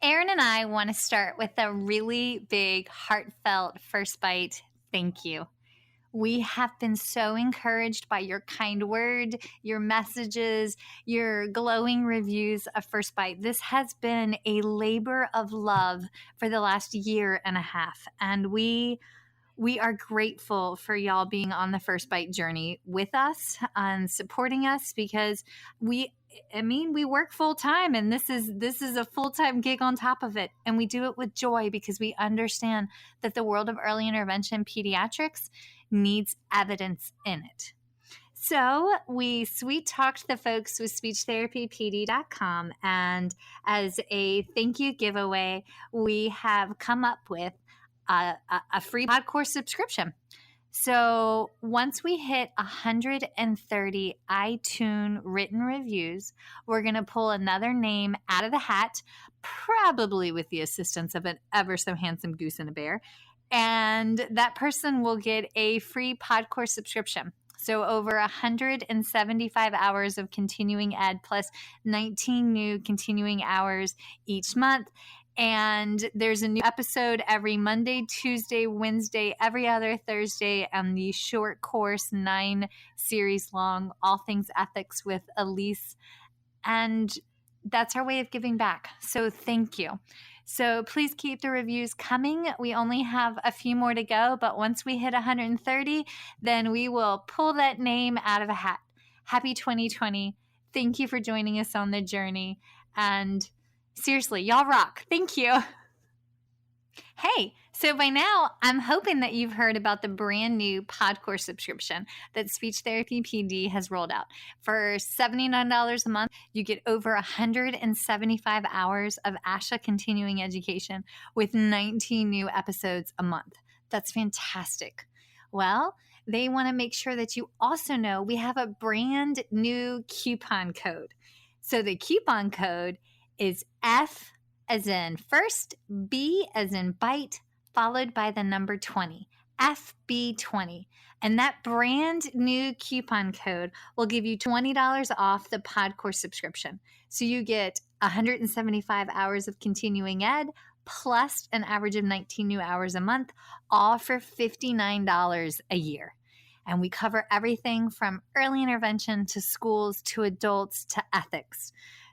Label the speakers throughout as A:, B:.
A: Erin and I want to start with a really big, heartfelt first bite thank you. We have been so encouraged by your kind word, your messages, your glowing reviews of First Bite. This has been a labor of love for the last year and a half, and we are grateful for y'all being on the First Bite journey with us and supporting us because we work full time and this is a full-time gig on top of it. And we do it with joy because we understand that the world of early intervention pediatrics needs evidence in it. So we sweet talked the folks with speechtherapypd.com, and as a thank you giveaway, we have come up with a free pod course subscription. So once we hit 130 iTunes written reviews, we're going to pull another name out of the hat, probably with the assistance of an ever so handsome goose and a bear. And that person will get a free pod course subscription. So over 175 hours of continuing ed plus 19 new continuing hours each month. And there's a new episode every Monday, Tuesday, Wednesday, every other Thursday, and the short course, 9 series long, All Things Ethics with Elise. And that's our way of giving back. So thank you. So please keep the reviews coming. We only have a few more to go, but once we hit 130, then we will pull that name out of a hat. Happy 2020. Thank you for joining us on the journey. And seriously, y'all rock. Thank you. Hey, so by now, I'm hoping that you've heard about the brand new pod course subscription that Speech Therapy PD has rolled out. For $79 a month, you get over 175 hours of ASHA continuing education with 19 new episodes a month. That's fantastic. Well, they want to make sure that you also know we have a brand new coupon code. So the coupon code is F as in first, B as in bite, followed by the number 20, FB20. And that brand new coupon code will give you $20 off the pod course subscription. So you get 175 hours of continuing ed plus an average of 19 new hours a month, all for $59 a year. And we cover everything from early intervention to schools to adults to ethics.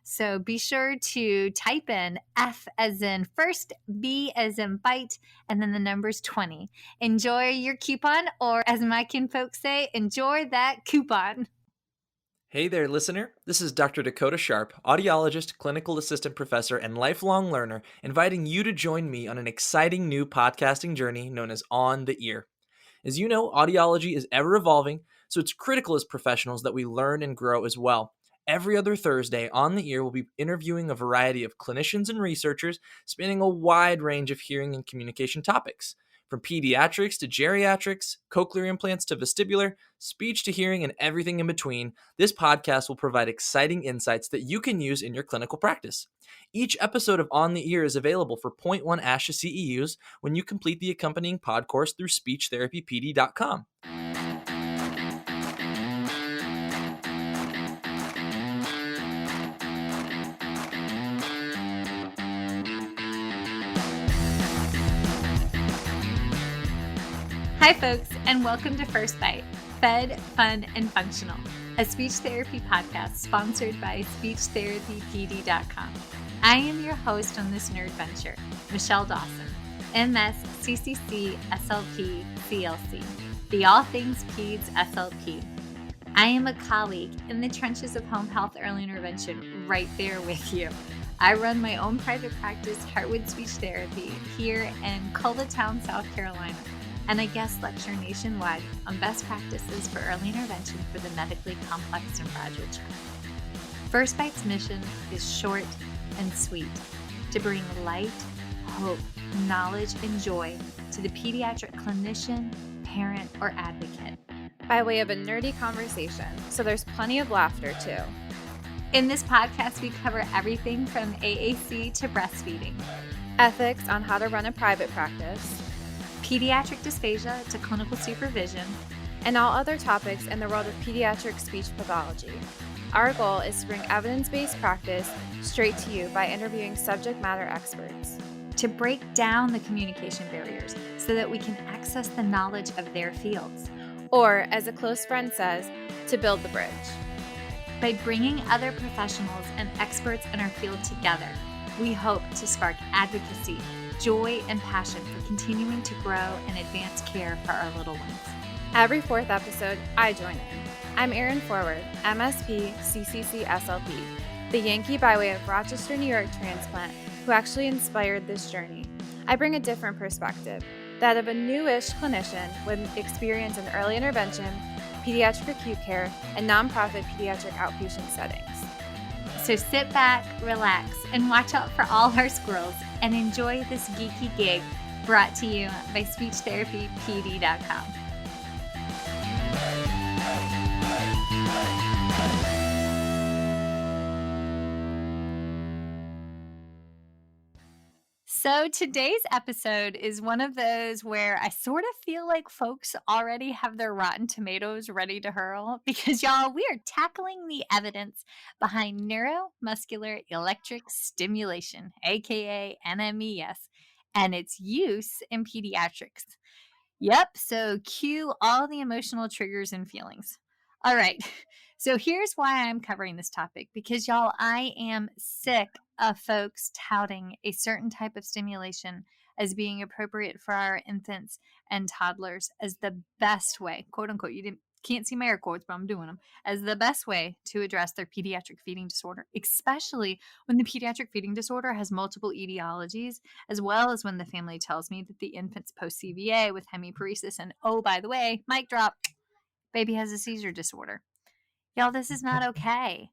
A: So be sure to type in F as in first, B as in bite, and then the number's 20. Enjoy your coupon, or as my kinfolk say, enjoy that coupon.
B: Hey there, listener. This is Dr. Dakota Sharp, audiologist, clinical assistant professor, and lifelong learner, inviting you to join me on an exciting new podcasting journey known as On the Ear. As you know, audiology is ever evolving, so it's critical as professionals that we learn and grow as well. Every other Thursday, On the Ear will be interviewing a variety of clinicians and researchers spanning a wide range of hearing and communication topics. From pediatrics to geriatrics, cochlear implants to vestibular, speech to hearing, and everything in between, this podcast will provide exciting insights that you can use in your clinical practice. Each episode of On the Ear is available for 0.1 ASHA CEUs when you complete the accompanying pod course through speechtherapypd.com.
A: Hi, folks, and welcome to First Bite, Fed, Fun, and Functional, a speech therapy podcast sponsored by SpeechTherapyPD.com. I am your host on this nerd venture, Michelle Dawson, MS, CCC-SLP, CLC, the All Things Peds SLP. I am a colleague in the trenches of home health early intervention right there with you. I run my own private practice, Heartwood Speech Therapy, here in Coletown, South Carolina. And I guest lecture nationwide on best practices for early intervention for the medically complex and fragile child. First Bite's mission is short and sweet, to bring light, hope, knowledge, and joy to the pediatric clinician, parent, or advocate.
C: By way of a nerdy conversation, so there's plenty of laughter too.
A: In this podcast, we cover everything from AAC to breastfeeding,
C: ethics on how to run a private practice,
A: pediatric dysphagia to clinical supervision,
C: and all other topics in the world of pediatric speech pathology. Our goal is to bring evidence-based practice straight to you by interviewing subject matter experts.
A: To break down the communication barriers so that we can access the knowledge of their fields.
C: Or, as a close friend says, to build the bridge.
A: By bringing other professionals and experts in our field together, we hope to spark advocacy, joy, and passion for continuing to grow and advance care for our little ones.
C: Every fourth episode, I join in. I'm Erin Forward, MSP, CCC-SLP, the Yankee by way of Rochester, New York transplant who actually inspired this journey. I bring a different perspective, that of a newish clinician with experience in early intervention, pediatric acute care, and nonprofit pediatric outpatient settings.
A: So sit back, relax, and watch out for all our squirrels and enjoy this geeky gig brought to you by SpeechTherapyPD.com. So today's episode is one of those where I sort of feel like folks already have their rotten tomatoes ready to hurl because, y'all, we are tackling the evidence behind neuromuscular electric stimulation, aka NMES, and its use in pediatrics. Yep, so cue all the emotional triggers and feelings. All right, so here's why I'm covering this topic because, y'all, I am sick of folks touting a certain type of stimulation as being appropriate for our infants and toddlers as the best way, quote unquote, can't see my air quotes, but I'm doing them, as the best way to address their pediatric feeding disorder, especially when the pediatric feeding disorder has multiple etiologies, as well as when the family tells me that the infant's post-CVA with hemiparesis and, oh, by the way, mic drop, baby has a seizure disorder. Y'all, this is not okay.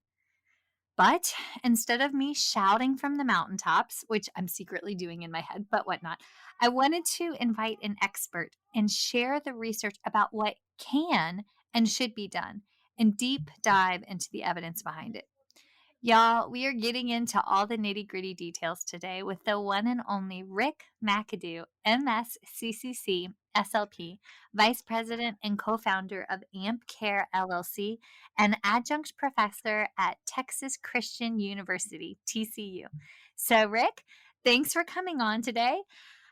A: But instead of me shouting from the mountaintops, which I'm secretly doing in my head, but whatnot, I wanted to invite an expert and share the research about what can and should be done and deep dive into the evidence behind it. Y'all, we are getting into all the nitty-gritty details today with the one and only Rick McAdoo, MSCCC-SLP, Vice President and co-founder of AMP Care LLC, and adjunct professor at Texas Christian University, TCU. So, Rick, thanks for coming on today.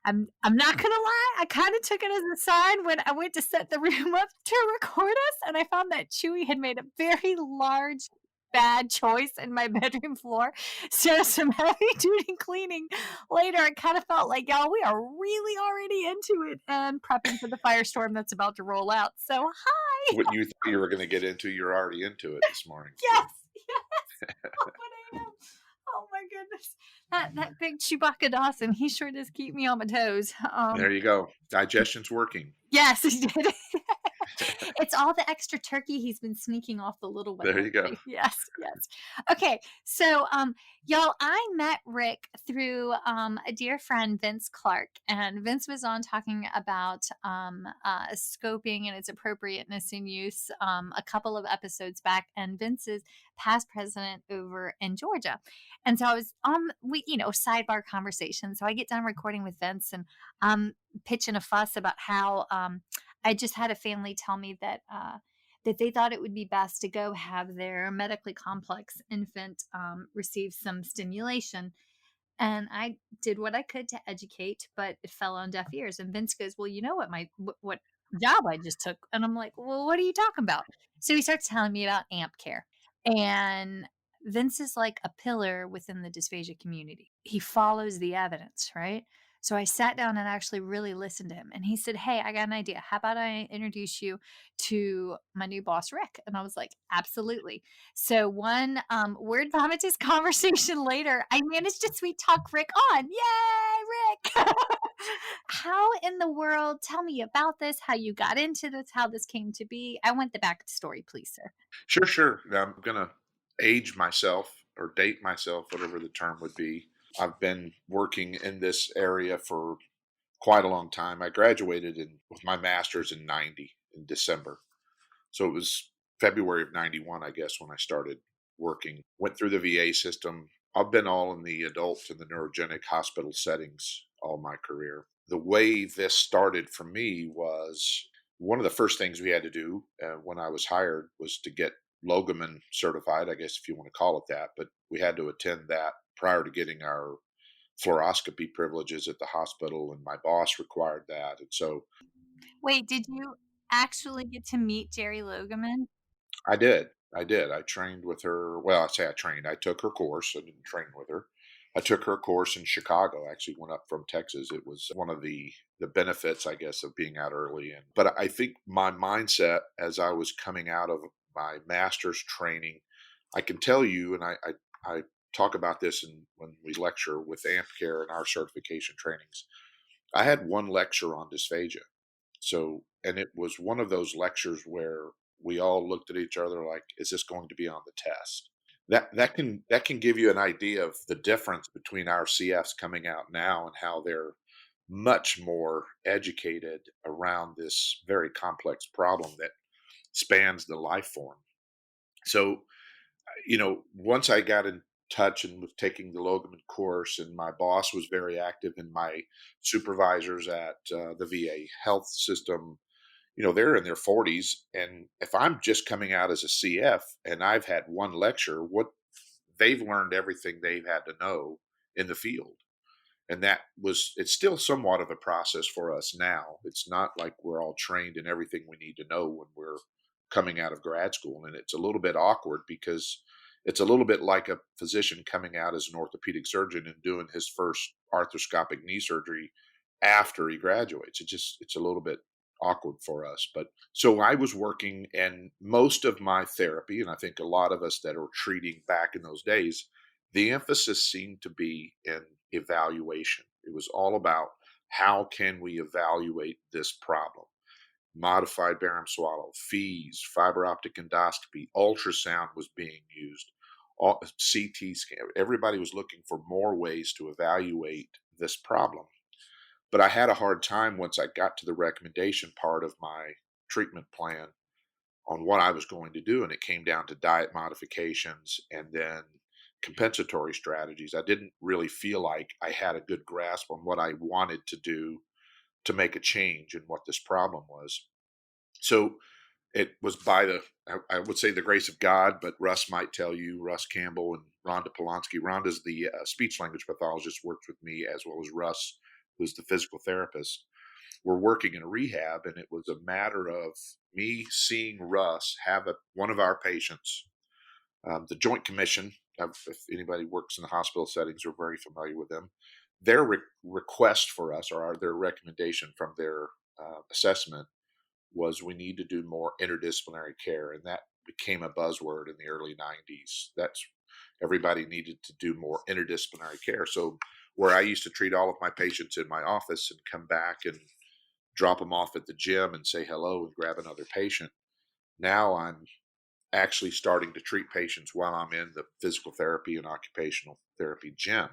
A: I'm not gonna lie, I kind of took it as a sign when I went to set the room up to record us, and I found that Chewy had made a very large bad choice in my bedroom floor. So some heavy duty cleaning later. I kind of felt like, y'all, we are really already into it and prepping for the firestorm that's about to roll out. So hi.
D: What you thought you were going to get into, you're already into it this morning.
A: Yes. Oh, what I am. Oh my goodness. That big Chewbacca Dawson, he sure does keep me on my toes.
D: There you go. Digestion's working.
A: Yes, he did. It's all the extra turkey he's been sneaking off the little one.
D: There you go.
A: Yes. Okay, so y'all, I met Rick through a dear friend, Vince Clark, and Vince was on talking about scoping and its appropriateness in use a couple of episodes back, and Vince is past president over in Georgia, and so I was on sidebar conversation. So I get done recording with Vince, and pitching a fuss about how I just had a family tell me that that they thought it would be best to go have their medically complex infant receive some stimulation. And I did what I could to educate, but it fell on deaf ears. And Vince goes, well, you know what job I just took? And I'm like, well, what are you talking about? So he starts telling me about AMP Care. And Vince is like a pillar within the dysphagia community. He follows the evidence, right? So I sat down and actually really listened to him. And he said, hey, I got an idea. How about I introduce you to my new boss, Rick? And I was like, absolutely. So one word vomitous conversation later, I managed to sweet talk Rick on. Yay, Rick! How in the world, tell me about this, how you got into this, how this came to be. I want the back story, please, sir.
D: Sure. I'm going to age myself or date myself, whatever the term would be. I've been working in this area for quite a long time. I graduated with my master's in December. So it was February of 91, I guess, when I started working. Went through the VA system. I've been all in the adult and the neurogenic hospital settings all my career. The way this started for me was one of the first things we had to do when I was hired was to get Logoman certified, I guess if you want to call it that, but we had to attend that prior to getting our fluoroscopy privileges at the hospital, and my boss required that. And so
A: Wait, did you actually get to meet Jerry Logaman?
D: I did. I did. I trained with her. Well, I say I trained. I took her course. I didn't train with her. I took her course in Chicago. I actually went up from Texas. It was one of the benefits, I guess, of being out early. And but I think my mindset as I was coming out of my master's training, I can tell you, and I talk about this when we lecture with AMP Care and our certification trainings. I had one lecture on dysphagia. So, and it was one of those lectures where we all looked at each other like, is this going to be on the test? That can give you an idea of the difference between our CFs coming out now and how they're much more educated around this very complex problem that spans the life form. So, once I got in touch and was taking the Logan course, and my boss was very active, and my supervisors at the VA health system, they're in their 40s. And if I'm just coming out as a CF and I've had one lecture, what they've learned everything they've had to know in the field. And it's still somewhat of a process for us now. It's not like we're all trained in everything we need to know when we're coming out of grad school. And it's a little bit awkward because it's a little bit like a physician coming out as an orthopedic surgeon and doing his first arthroscopic knee surgery after he graduates. It's a little bit awkward for us. But so I was working, and most of my therapy, and I think a lot of us that are treating back in those days, the emphasis seemed to be in evaluation. It was all about how can we evaluate this problem? Modified barium swallow, fees, fiber optic endoscopy, ultrasound was being used, CT scan. Everybody was looking for more ways to evaluate this problem. But I had a hard time once I got to the recommendation part of my treatment plan on what I was going to do. And it came down to diet modifications and then compensatory strategies. I didn't really feel like I had a good grasp on what I wanted to do to make a change in what this problem was. So it was by I would say the grace of God, but Russ might tell you, Russ Campbell and Rhonda Polanski. Rhonda's the speech language pathologist, worked with me, as well as Russ, who's the physical therapist. We're working in a rehab, and it was a matter of me seeing Russ have one of our patients. The Joint Commission, if anybody works in the hospital settings, are very familiar with them. Their request for us, or their recommendation from their assessment, was we need to do more interdisciplinary care, and that became a buzzword in the early 90s. That's everybody needed to do more interdisciplinary care. So where I used to treat all of my patients in my office and come back and drop them off at the gym and say hello and grab another patient, now I'm actually starting to treat patients while I'm in the physical therapy and occupational therapy gym.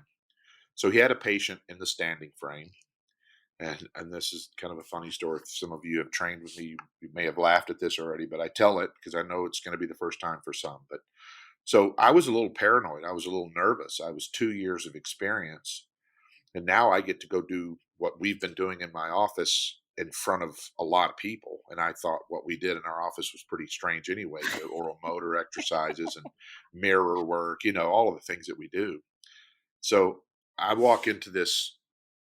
D: So he had a patient in the standing frame. And this is kind of a funny story. If some of you have trained with me, you may have laughed at this already, but I tell it because I know it's going to be the first time for some. But so I was a little paranoid. I was a little nervous. I was 2 years of experience. And now I get to go do what we've been doing in my office in front of a lot of people. And I thought what we did in our office was pretty strange anyway, the oral motor exercises and mirror work, all of the things that we do. So I walk into this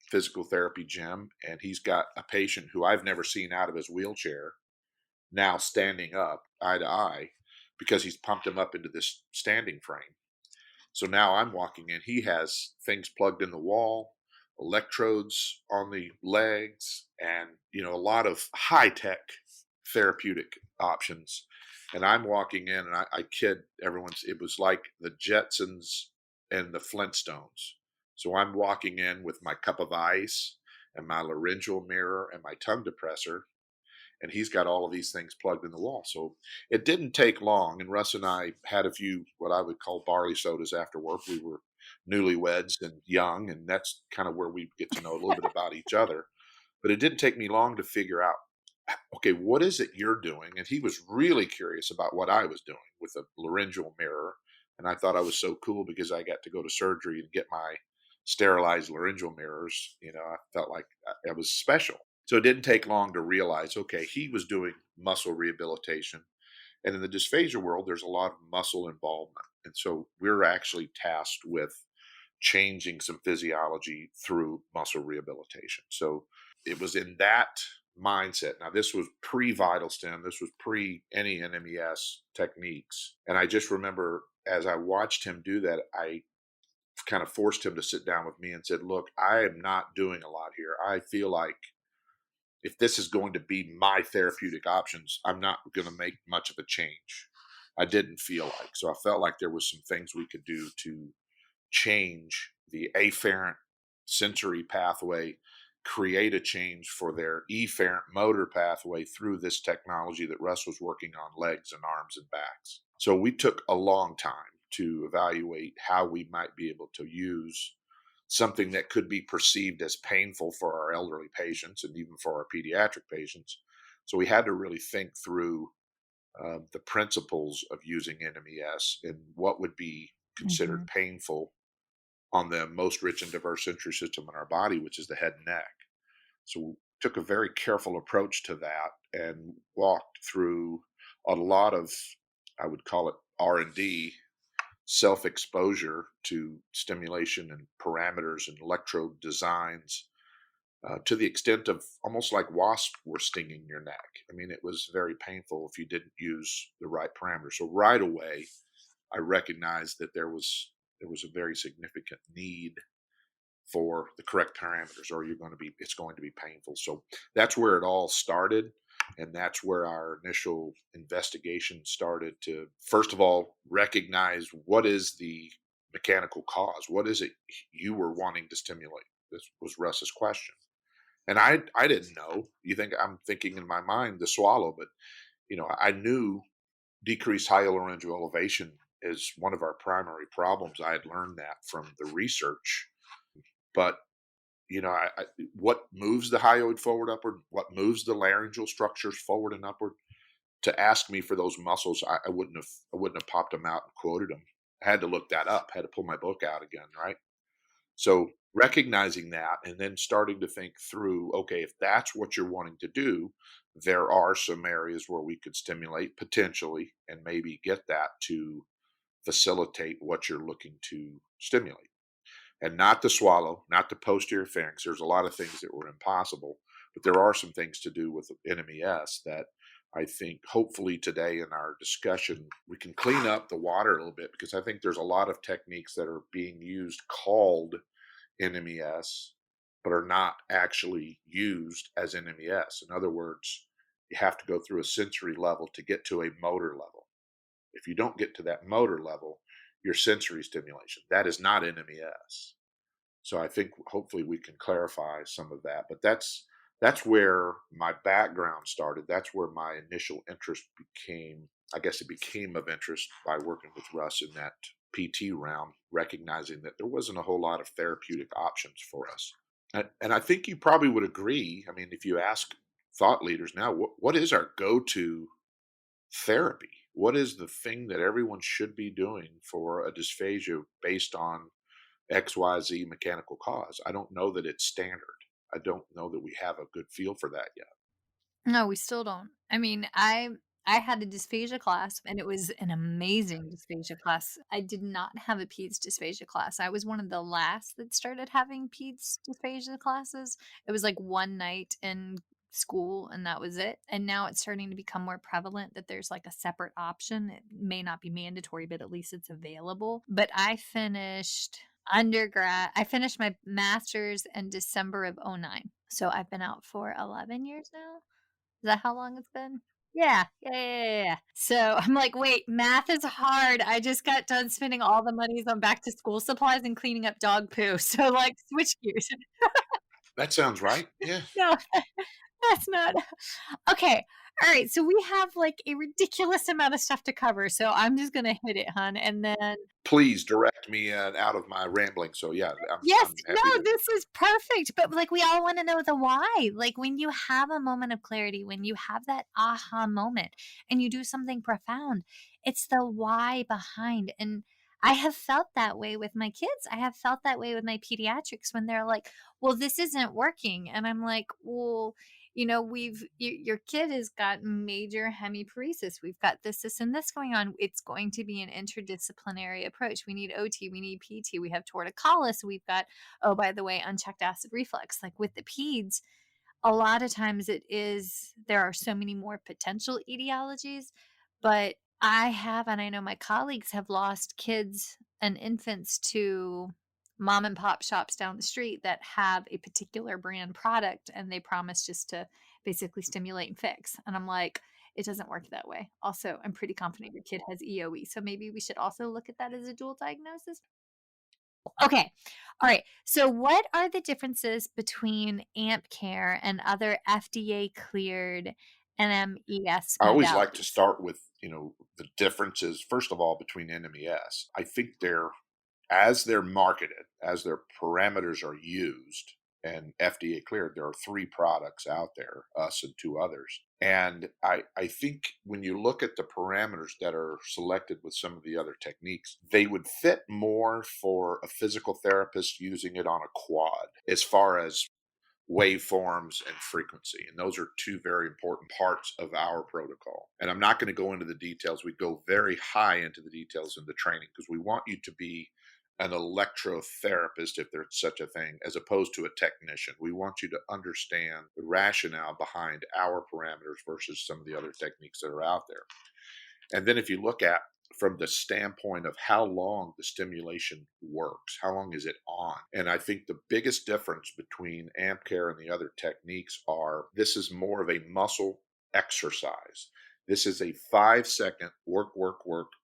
D: physical therapy gym, and he's got a patient who I've never seen out of his wheelchair now standing up eye to eye because he's pumped him up into this standing frame. So now I'm walking in. He has things plugged in the wall, electrodes on the legs, and a lot of high tech therapeutic options. And I'm walking in, and I kid everyone, it was like the Jetsons and the Flintstones. So I'm walking in with my cup of ice and my laryngeal mirror and my tongue depressor, and he's got all of these things plugged in the wall. So it didn't take long, and Russ and I had a few what I would call barley sodas after work. We were newlyweds and young, and that's kind of where we get to know a little bit about each other. But it didn't take me long to figure out, okay, what is it you're doing? And he was really curious about what I was doing with a laryngeal mirror. And I thought I was so cool because I got to go to surgery and get my sterilized laryngeal mirrors. I felt like I was special. So it didn't take long to realize, okay, he was doing muscle rehabilitation And in the dysphagia world, there's a lot of muscle involvement. And so we're actually tasked with changing some physiology through muscle rehabilitation. So it was in that mindset. Now, this was pre vital stem, this was pre any NMES techniques. And I just remember as I watched him do that, I kind of forced him to sit down with me and said, look, I am not doing a lot here. I feel like if this is going to be my therapeutic options, I'm not going to make much of a change. I didn't feel like. So I felt like there was some things we could do to change the afferent sensory pathway, create a change for their efferent motor pathway through this technology that Russ was working on, legs and arms and backs. So we took a long time to evaluate how we might be able to use something that could be perceived as painful for our elderly patients and even for our pediatric patients. So we had to really think through the principles of using NMES and what would be considered painful on the most rich and diverse sensory system in our body, which is the head and neck. So we took a very careful approach to that and walked through a lot of, I would call it R&D, self-exposure to stimulation and parameters and electrode designs to the extent of almost like wasps were stinging your neck. I mean, it was very painful if you didn't use the right parameters. So right away, I recognized that there was a very significant need for the correct parameters, or it's going to be painful. So that's where it all started. And that's where our initial investigation started to, first of all, recognize what is the mechanical cause? What is it you were wanting to stimulate? This was Russ's question. And I didn't know. I'm thinking in my mind the swallow, but I knew decreased hyolaryngeal elevation is one of our primary problems. I had learned that from the research. But what moves the hyoid forward, upward, what moves the laryngeal structures forward and upward, to ask me for those muscles, I wouldn't have popped them out and quoted them. I had to look that up, had to pull my book out again, right? So recognizing that and then starting to think through, okay, if that's what you're wanting to do, there are some areas where we could stimulate potentially and maybe get that to facilitate what you're looking to stimulate. And not the swallow, not the posterior pharynx. There's a lot of things that were impossible, but there are some things to do with NMES that I think hopefully today in our discussion, we can clean up the water a little bit, because I think there's a lot of techniques that are being used called NMES, but are not actually used as NMES. In other words, you have to go through a sensory level to get to a motor level. If you don't get to that motor level, your sensory stimulation, that is not NMES. So I think hopefully we can clarify some of that. But that's where my background started. That's where my initial interest became. I guess it became of interest by working with Russ in that PT realm, recognizing that there wasn't a whole lot of therapeutic options for us. And I think you probably would agree. I mean, if you ask thought leaders now, what is our go-to therapy? What is the thing that everyone should be doing for a dysphagia based on XYZ mechanical cause? I don't know that it's standard. I don't know that we have a good feel for that yet.
A: No, we still don't. I mean, I had a dysphagia class, and it was an amazing dysphagia class. I did not have a peds dysphagia class. I was one of the last that started having peds dysphagia classes. It was like one night in school, and that was it. And now it's starting to become more prevalent that there's like a separate option. It may not be mandatory, but at least it's available. But I finished my master's in December of 2009. So I've been out for 11 years now. Is that how long it's been? Yeah. So I'm like, wait, math is hard. I just got done spending all the monies on back to school supplies and cleaning up dog poo. So like, switch gears.
D: That sounds right. Yeah.
A: No, that's not. Okay. All right. So we have like a ridiculous amount of stuff to cover. So I'm just going to hit it, hon. And then
D: Please direct me out of my rambling. So yeah,
A: yes,
D: I'm
A: no,
D: happy to.
A: this is perfect. But like, we all want to know the why. Like, when you have a moment of clarity, when you have that aha moment and you do something profound, it's the why behind. And I have felt that way with my kids. I have felt that way with my pediatrics when they're like, well, this isn't working. And I'm like, well, your kid has got major hemiparesis. We've got this, and this going on. It's going to be an interdisciplinary approach. We need OT, we need PT, we have torticollis, we've got, oh, by the way, unchecked acid reflux. Like with the peds, a lot of times there are so many more potential etiologies, but and I know my colleagues have lost kids and infants to mom and pop shops down the street that have a particular brand product, and they promise just to basically stimulate and fix. And I'm like, it doesn't work that way. Also, I'm pretty confident your kid has EOE. So maybe we should also look at that as a dual diagnosis. Okay. All right. So what are the differences between AMP Care and other FDA cleared NMES
D: I always like to
A: modalities?
D: start with, the differences, first of all, between NMES. I think as they're marketed, as their parameters are used and FDA cleared, there are 3 products out there, us and 2 others. And I think when you look at the parameters that are selected with some of the other techniques, they would fit more for a physical therapist using it on a quad as far as waveforms and frequency. And those are 2 very important parts of our protocol. And I'm not going to go into the details. We go very high into the details in the training because we want you to be an electrotherapist, if there's such a thing, as opposed to a technician. We want you to understand the rationale behind our parameters versus some of the other techniques that are out there. And then if you look at from the standpoint of how long the stimulation works, how long is it on? And I think the biggest difference between AMP Care and the other techniques are this is more of a muscle exercise. This is a 5-second work,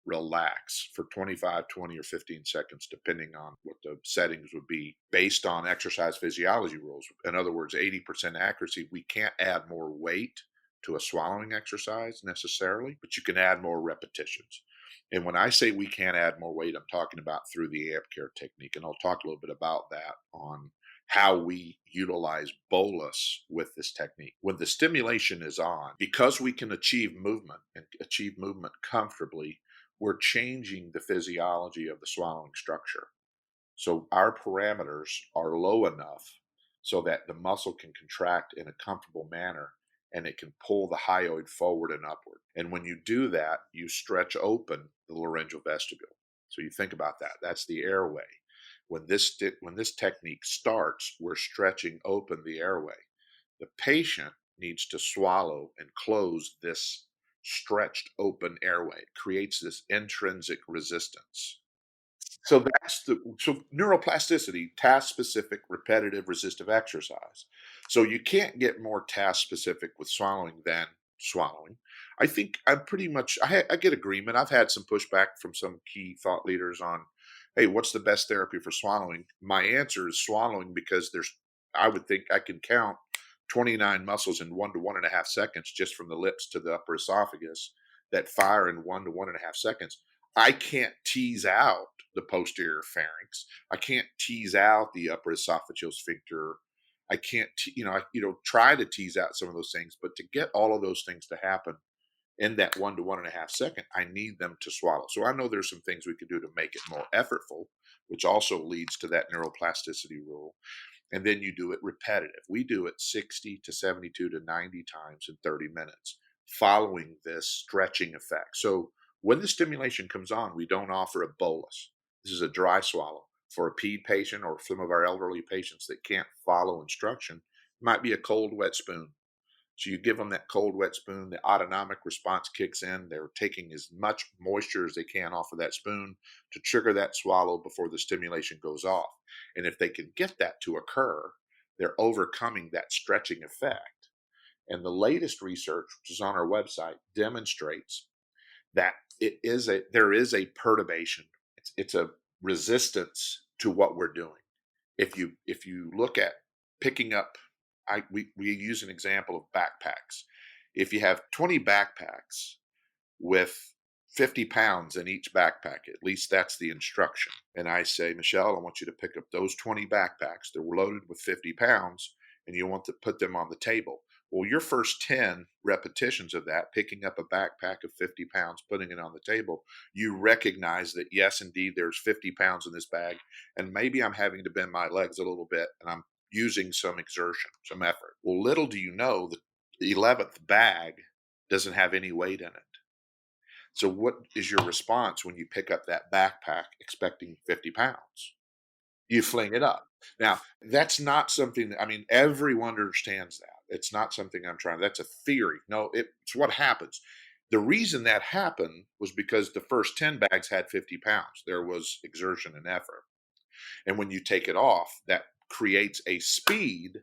D: relax for 25, 20, or 15 seconds, depending on what the settings would be based on exercise physiology rules. In other words, 80% accuracy. We can't add more weight to a swallowing exercise necessarily, but you can add more repetitions. And when I say we can't add more weight, I'm talking about through the AMP Care technique. And I'll talk a little bit about that on how we utilize bolus with this technique. When the stimulation is on, because we can achieve movement and achieve movement comfortably, we're changing the physiology of the swallowing structure. So our parameters are low enough so that the muscle can contract in a comfortable manner and it can pull the hyoid forward and upward. And when you do that, you stretch open the laryngeal vestibule. So you think about that. That's the airway. When this technique starts, we're stretching open the airway. The patient needs to swallow and close this stretched open airway. It creates this intrinsic resistance. So neuroplasticity, task specific, repetitive, resistive exercise. So you can't get more task specific with swallowing than swallowing. I think I get agreement. I've had some pushback from some key thought leaders on, hey, what's the best therapy for swallowing? My answer is swallowing because I would think I can count 29 muscles in 1 to 1.5 seconds just from the lips to the upper esophagus that fire in 1 to 1.5 seconds. I can't tease out the posterior pharynx. I can't tease out the upper esophageal sphincter. I can't, try to tease out some of those things, but to get all of those things to happen in that 1 to 1.5 second, I need them to swallow. So I know there's some things we could do to make it more effortful, which also leads to that neuroplasticity rule. And then you do it repetitive. We do it 60 to 72 to 90 times in 30 minutes, following this stretching effect. So when the stimulation comes on, we don't offer a bolus. This is a dry swallow. For a ped patient or some of our elderly patients that can't follow instruction, it might be a cold, wet spoon. So you give them that cold, wet spoon, the autonomic response kicks in. They're taking as much moisture as they can off of that spoon to trigger that swallow before the stimulation goes off. And if they can get that to occur, they're overcoming that stretching effect. And the latest research, which is on our website, demonstrates that there is a perturbation. It's a resistance to what we're doing. If you look at picking up, we use an example of backpacks. If you have 20 backpacks with 50 pounds in each backpack, at least that's the instruction. And I say, Michelle, I want you to pick up those 20 backpacks that were loaded with 50 pounds and you want to put them on the table. Well, your first 10 repetitions of that, picking up a backpack of 50 pounds, putting it on the table, you recognize that, yes, indeed, there's 50 pounds in this bag, and maybe I'm having to bend my legs a little bit, and I'm using some exertion, some effort. Well, little do you know that the 11th bag doesn't have any weight in it. So what is your response when you pick up that backpack expecting 50 pounds? You fling it up. Now, that's not something that, I mean, everyone understands that. It's not something I'm trying, that's a theory. No, it's what happens. The reason that happened was because the first 10 bags had 50 pounds. There was exertion and effort. And when you take it off, that creates a speed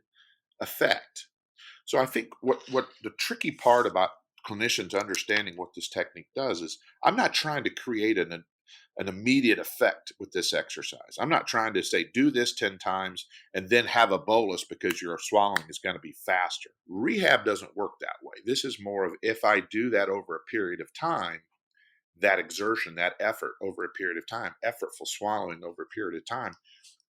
D: effect. So I think what the tricky part about clinicians understanding what this technique does is I'm not trying to create an immediate effect with this exercise. I'm not trying to say do this 10 times and then have a bolus because your swallowing is going to be faster. Rehab doesn't work that way. This is more of if I do that over a period of time, that exertion, that effort over a period of time, effortful swallowing over a period of time,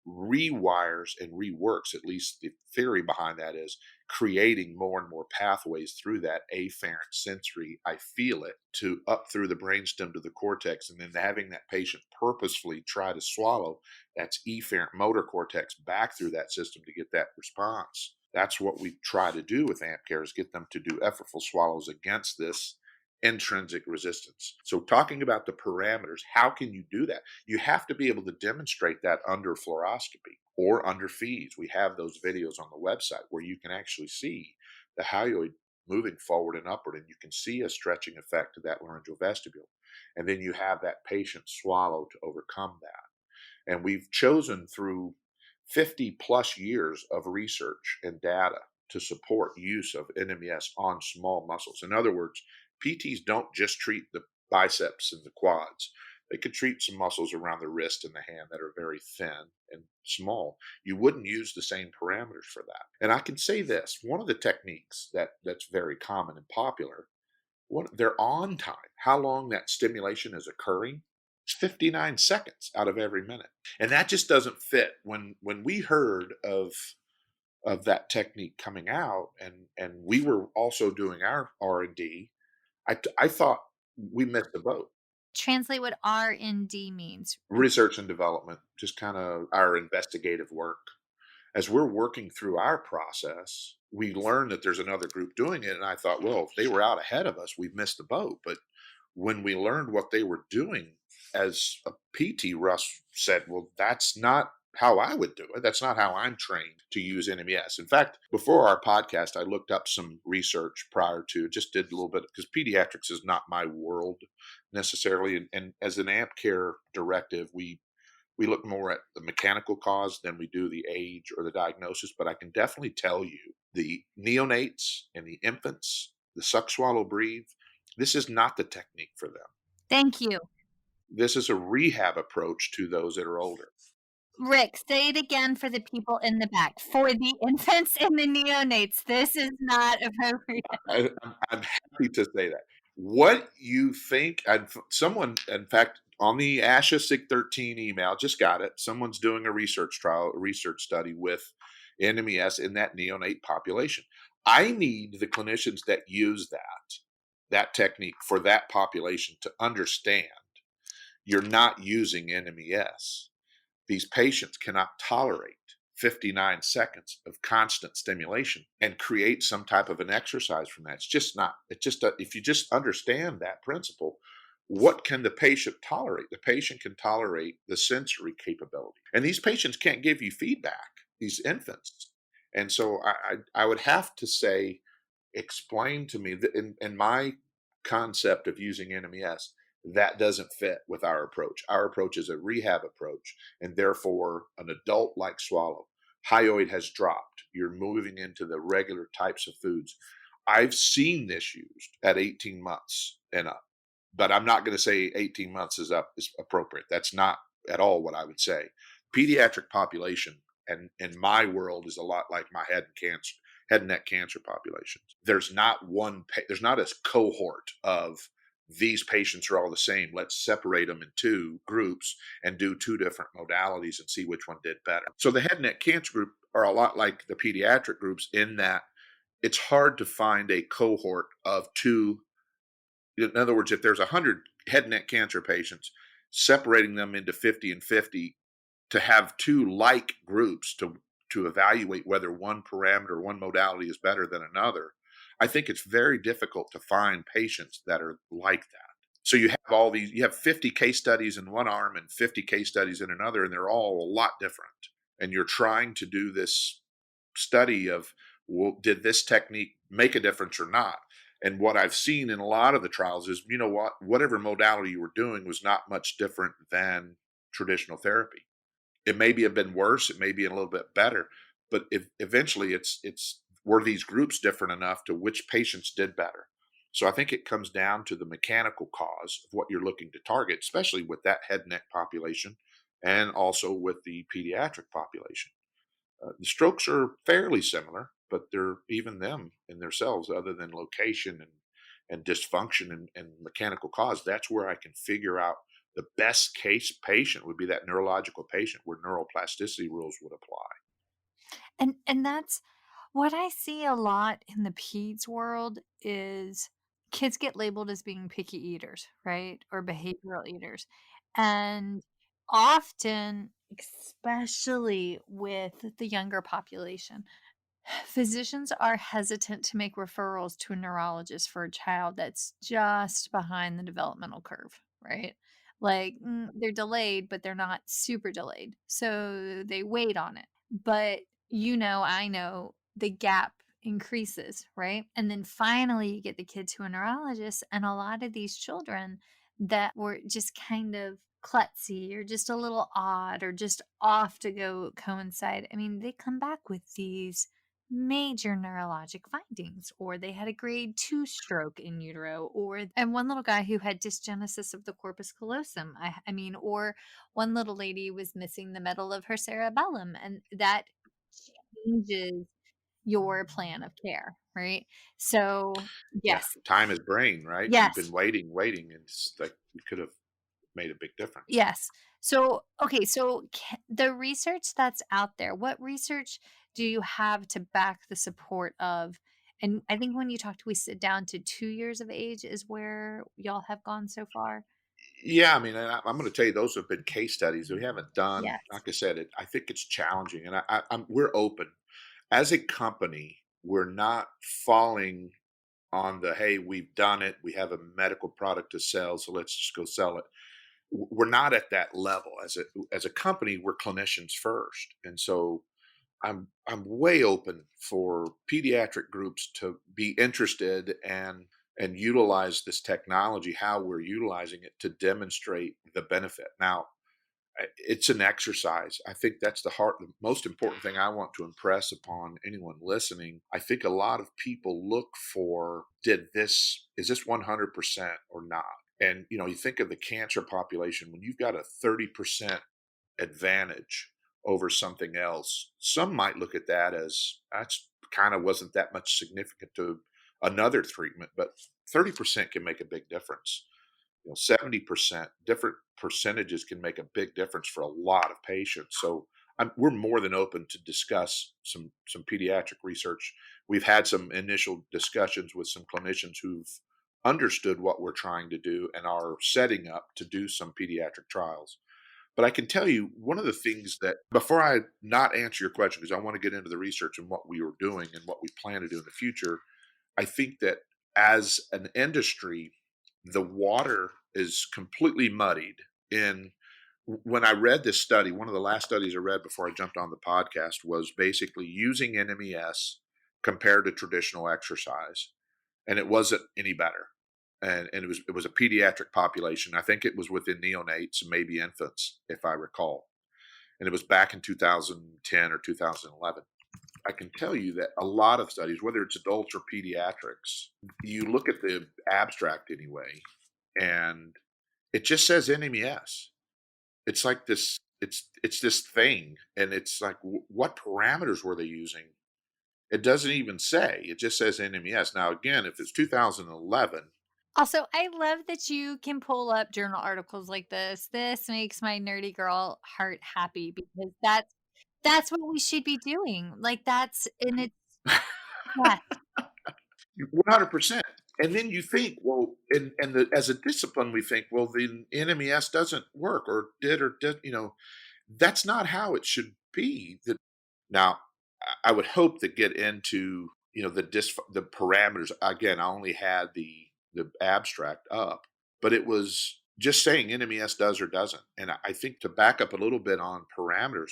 D: rewires and reworks, at least the theory behind that is creating more and more pathways through that afferent sensory, I feel it, to up through the brainstem to the cortex, and then having that patient purposefully try to swallow, that's efferent motor cortex back through that system to get that response. That's what we try to do with amp care, is get them to do effortful swallows against this intrinsic resistance. So talking about the parameters, how can you do that? You have to be able to demonstrate that under fluoroscopy or under fees. We have those videos on the website where you can actually see the hyoid moving forward and upward, and you can see a stretching effect to that laryngeal vestibule. And then you have that patient swallow to overcome that. And we've chosen through 50 plus years of research and data to support use of NMES on small muscles. In other words, PTs don't just treat the biceps and the quads. They could treat some muscles around the wrist and the hand that are very thin and small. You wouldn't use the same parameters for that. And I can say this, one of the techniques that's very common and popular, they're on time. How long that stimulation is occurring? It's 59 seconds out of every minute. And that just doesn't fit. When we heard of that technique coming out, and we were also doing our R&D, I thought we missed the boat.
A: Translate what R&D means.
D: Research and development, just kind of our investigative work. As we're working through our process, we learned that there's another group doing it. And I thought, well, if they were out ahead of us, we've missed the boat. But when we learned what they were doing as a PT, Russ said, well, that's not how I would do it. That's not how I'm trained to use NMES. In fact, before our podcast, I looked up some research prior to, just did a little bit, because pediatrics is not my world necessarily. And as an amp care directive, we look more at the mechanical cause than we do the age or the diagnosis. But I can definitely tell you the neonates and the infants, the suck, swallow, breathe, this is not the technique for them.
A: Thank you.
D: This is a rehab approach to those that are older.
A: Rick, say it again for the people in the back. For the infants and the neonates, this is not appropriate.
D: I'm happy to say that. What you think, someone, in fact, on the ASHA SIG13 email, just got it, someone's doing a research study with NMES in that neonate population. I need the clinicians that use that technique for that population to understand you're not using NMES. These patients cannot tolerate 59 seconds of constant stimulation and create some type of an exercise from that. It's just not. It's just if you just understand that principle, what can the patient tolerate? The patient can tolerate the sensory capability. And these patients can't give you feedback, these infants. And so I would have to say, explain to me that in my concept of using NMES, that doesn't fit with our approach. Our approach is a rehab approach, and therefore an adult-like swallow. Hyoid has dropped. You're moving into the regular types of foods. I've seen this used at 18 months and up, but I'm not going to say 18 months is appropriate. That's not at all what I would say. Pediatric population, and in my world, is a lot like my head and neck cancer populations. There's not a cohort of these patients are all the same. Let's separate them in two groups and do two different modalities and see which one did better. So the head and neck cancer group are a lot like the pediatric groups in that it's hard to find a cohort of two. In other words, if there's 100 head and neck cancer patients, separating them into 50 and 50 to have two like groups to evaluate whether one parameter, one modality is better than another, I think it's very difficult to find patients that are like that. So you have you have 50 case studies in one arm and 50 case studies in another, and they're all a lot different. And you're trying to do this study of, well, did this technique make a difference or not? And what I've seen in a lot of the trials is, you know what, whatever modality you were doing was not much different than traditional therapy. It maybe have been worse, it may be a little bit better, but if eventually it's were these groups different enough to which patients did better? So I think it comes down to the mechanical cause of what you're looking to target, especially with that head and neck population and also with the pediatric population. The strokes are fairly similar, but they're even them in themselves, other than location and dysfunction and mechanical cause. That's where I can figure out the best case patient would be that neurological patient where neuroplasticity rules would apply.
A: And that's what I see a lot in the peds world is kids get labeled as being picky eaters, right? Or behavioral eaters. And often, especially with the younger population, physicians are hesitant to make referrals to a neurologist for a child that's just behind the developmental curve, right? Like they're delayed, but they're not super delayed. So they wait on it. But I know the gap increases, right? And then finally you get the kid to a neurologist, and a lot of these children that were just kind of klutzy or just a little odd or just off to go coincide. I mean, they come back with these major neurologic findings, or they had a grade 2 stroke in utero, and one little guy who had dysgenesis of the corpus callosum. I mean, or one little lady was missing the middle of her cerebellum, and that changes your plan of care, right? So,
D: Yeah,
A: yes,
D: time is brain, right? You've been
A: yes,
D: waiting, and it's like you could have made a big difference.
A: yes. So, okay, so the research that's out there, what research do you have to back the support of? And I think when you talked, we sit down to 2 years of age is where y'all have gone so far.
D: Yeah, I mean, and I'm going to tell you, those have been case studies we haven't done.
A: Yes.
D: Like I said, I think it's challenging, and we're open as a company. We're not falling on the, hey, we've done it, we have a medical product to sell, so let's just go sell it. We're not at that level as a company. We're clinicians first, and so I'm way open for pediatric groups to be interested and utilize this technology, how we're utilizing it to demonstrate the benefit. Now, it's an exercise. I think that's the most important thing I want to impress upon anyone listening. I think a lot of people look for, is this 100% or not? And, you think of the cancer population, when you've got a 30% advantage over something else, some might look at that as that's kind of wasn't that much significant to another treatment, but 30% can make a big difference. 70%, different percentages can make a big difference for a lot of patients. So we're more than open to discuss some pediatric research. We've had some initial discussions with some clinicians who've understood what we're trying to do and are setting up to do some pediatric trials. But I can tell you one of the things that, before I not answer your question, because I want to get into the research and what we were doing and what we plan to do in the future, I think that as an industry, the water is completely muddied. When I read this study, one of the last studies I read before I jumped on the podcast was basically using NMES compared to traditional exercise, and it wasn't any better. And it was a pediatric population. I think it was within neonates and maybe infants, if I recall. And it was back in 2010 or 2011. I can tell you that a lot of studies, whether it's adults or pediatrics, you look at the abstract anyway, and it just says NMES. It's like this. It's this thing, and it's like, what parameters were they using? It doesn't even say. It just says NMES. Now, again, if it's 2011,
A: Also, I love that you can pull up journal articles like this. This makes my nerdy girl heart happy because that's what we should be doing. Like that's and it's yes.
D: 100%. And then you think, well, as a discipline, we think, well, the NMES doesn't work or did, that's not how it should be. Now, I would hope to get into, the parameters. Again, I only had the abstract up, but it was just saying NMES does or doesn't. And I think to back up a little bit on parameters,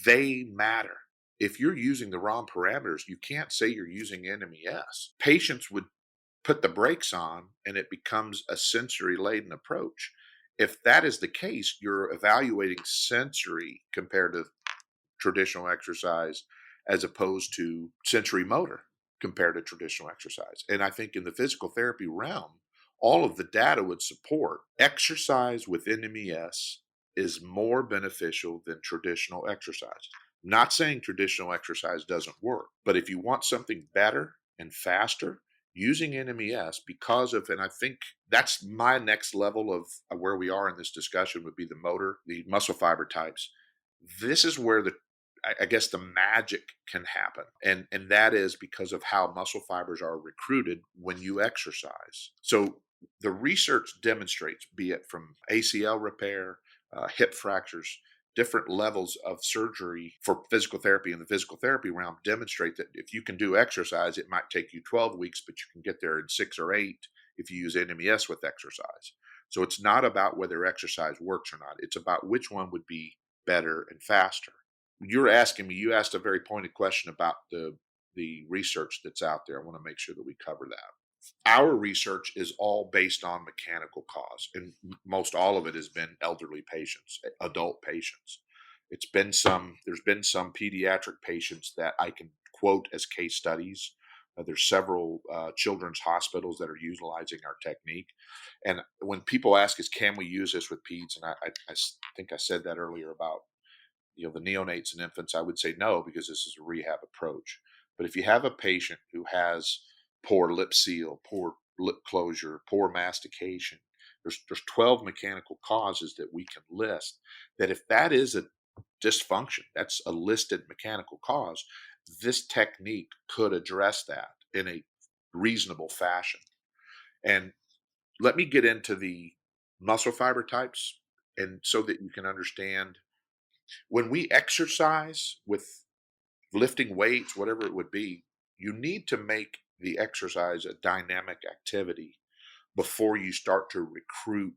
D: they matter. If you're using the wrong parameters, you can't say you're using NMES. Patients would put the brakes on and it becomes a sensory laden approach. If that is the case, you're evaluating sensory compared to traditional exercise as opposed to sensory motor compared to traditional exercise. And I think in the physical therapy realm, all of the data would support exercise with NMES is more beneficial than traditional exercise. Not saying traditional exercise doesn't work, but if you want something better and faster, using NMES because of, and I think that's my next level of where we are in this discussion would be the muscle fiber types. This is where I guess the magic can happen. And that is because of how muscle fibers are recruited when you exercise. So the research demonstrates, be it from ACL repair, hip fractures, different levels of surgery for physical therapy in the physical therapy realm demonstrate that if you can do exercise, it might take you 12 weeks, but you can get there in 6 or 8 if you use NMES with exercise. So it's not about whether exercise works or not. It's about which one would be better and faster. You asked a very pointed question about the research that's out there. I want to make sure that we cover that. Our research is all based on mechanical cause, and most all of it has been elderly patients, adult patients. There's been some pediatric patients that I can quote as case studies. There's several children's hospitals that are utilizing our technique. And when people ask us, can we use this with peds? And I think I said that earlier about the neonates and infants, I would say no, because this is a rehab approach. But if you have a patient who has poor lip seal, poor lip closure, poor mastication, there's 12 mechanical causes that we can list, that if that is a dysfunction, that's a listed mechanical cause, this technique could address that in a reasonable fashion. And let me get into the muscle fiber types, and so that you can understand when we exercise with lifting weights, whatever it would be, you need to make the exercise a dynamic activity before you start to recruit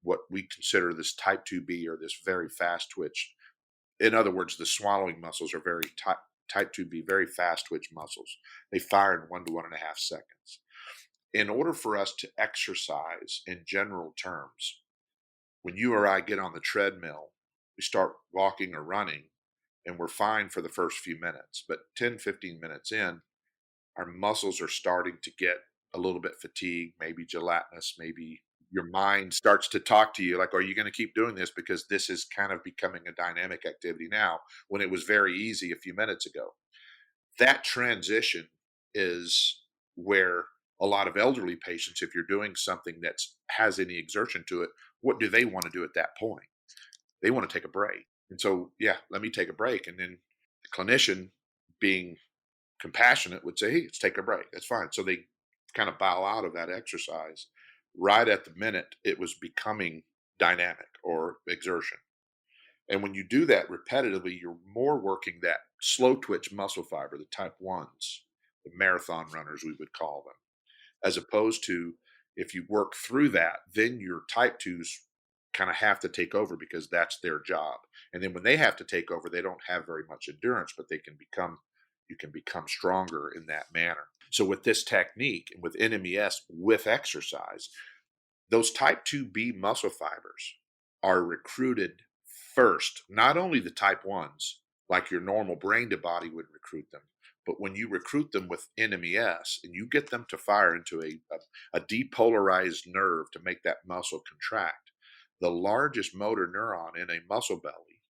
D: what we consider this type 2B or this very fast twitch. In other words, the swallowing muscles are very type 2B, very fast twitch muscles. They fire in 1 to 1.5 seconds. In order for us to exercise in general terms, when you or I get on the treadmill, we start walking or running, and we're fine for the first few minutes. But 10, 15 minutes in, our muscles are starting to get a little bit fatigued, maybe gelatinous, maybe your mind starts to talk to you like, are you going to keep doing this? Because this is kind of becoming a dynamic activity now when it was very easy a few minutes ago. That transition is where a lot of elderly patients, if you're doing something that has any exertion to it, what do they want to do at that point? They want to take a break. And so, yeah, let me take a break. And then the clinician, being compassionate, would say, hey, let's take a break. That's fine. So they kind of bow out of that exercise right at the minute it was becoming dynamic or exertion. And when you do that repetitively, you're more working that slow twitch muscle fiber, the type 1s, the marathon runners, we would call them, as opposed to if you work through that, then your type 2s kind of have to take over because that's their job. And then when they have to take over, they don't have very much endurance, but you can become stronger in that manner. So with this technique and with NMES with exercise, those type 2B muscle fibers are recruited first, not only the type 1s, like your normal brain to body would recruit them, but when you recruit them with NMES and you get them to fire into a depolarized nerve to make that muscle contract, the largest motor neuron in a muscle belly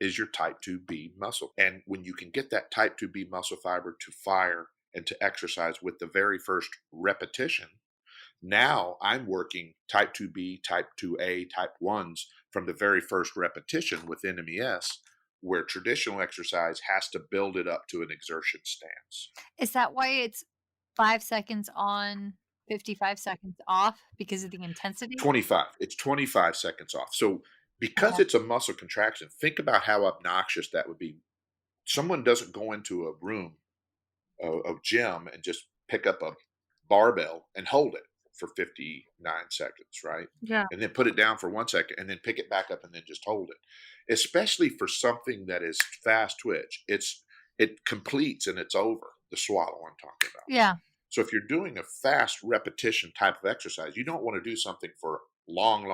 D: is your type 2B muscle. And when you can get that type 2B muscle fiber to fire and to exercise with the very first repetition, now I'm working type 2B, type 2A, type 1s from the very first repetition with NMES, where traditional exercise has to build it up to an exertion stance.
A: Is that why it's 5 seconds on, 55 seconds off because of the intensity?
D: 25. It's 25 seconds off. So because
A: Okay.
D: it's a muscle contraction, think about how obnoxious that would be. Someone doesn't go into a room, a gym, and just pick up a barbell and hold it for 59 seconds, right?
A: Yeah.
D: And then put it down for 1 second and then pick it back up and then just hold it. Especially for something that is fast twitch. It completes and it's over, the swallow I'm talking about.
A: Yeah.
D: So if you're doing a fast repetition type of exercise, you don't want to do something for long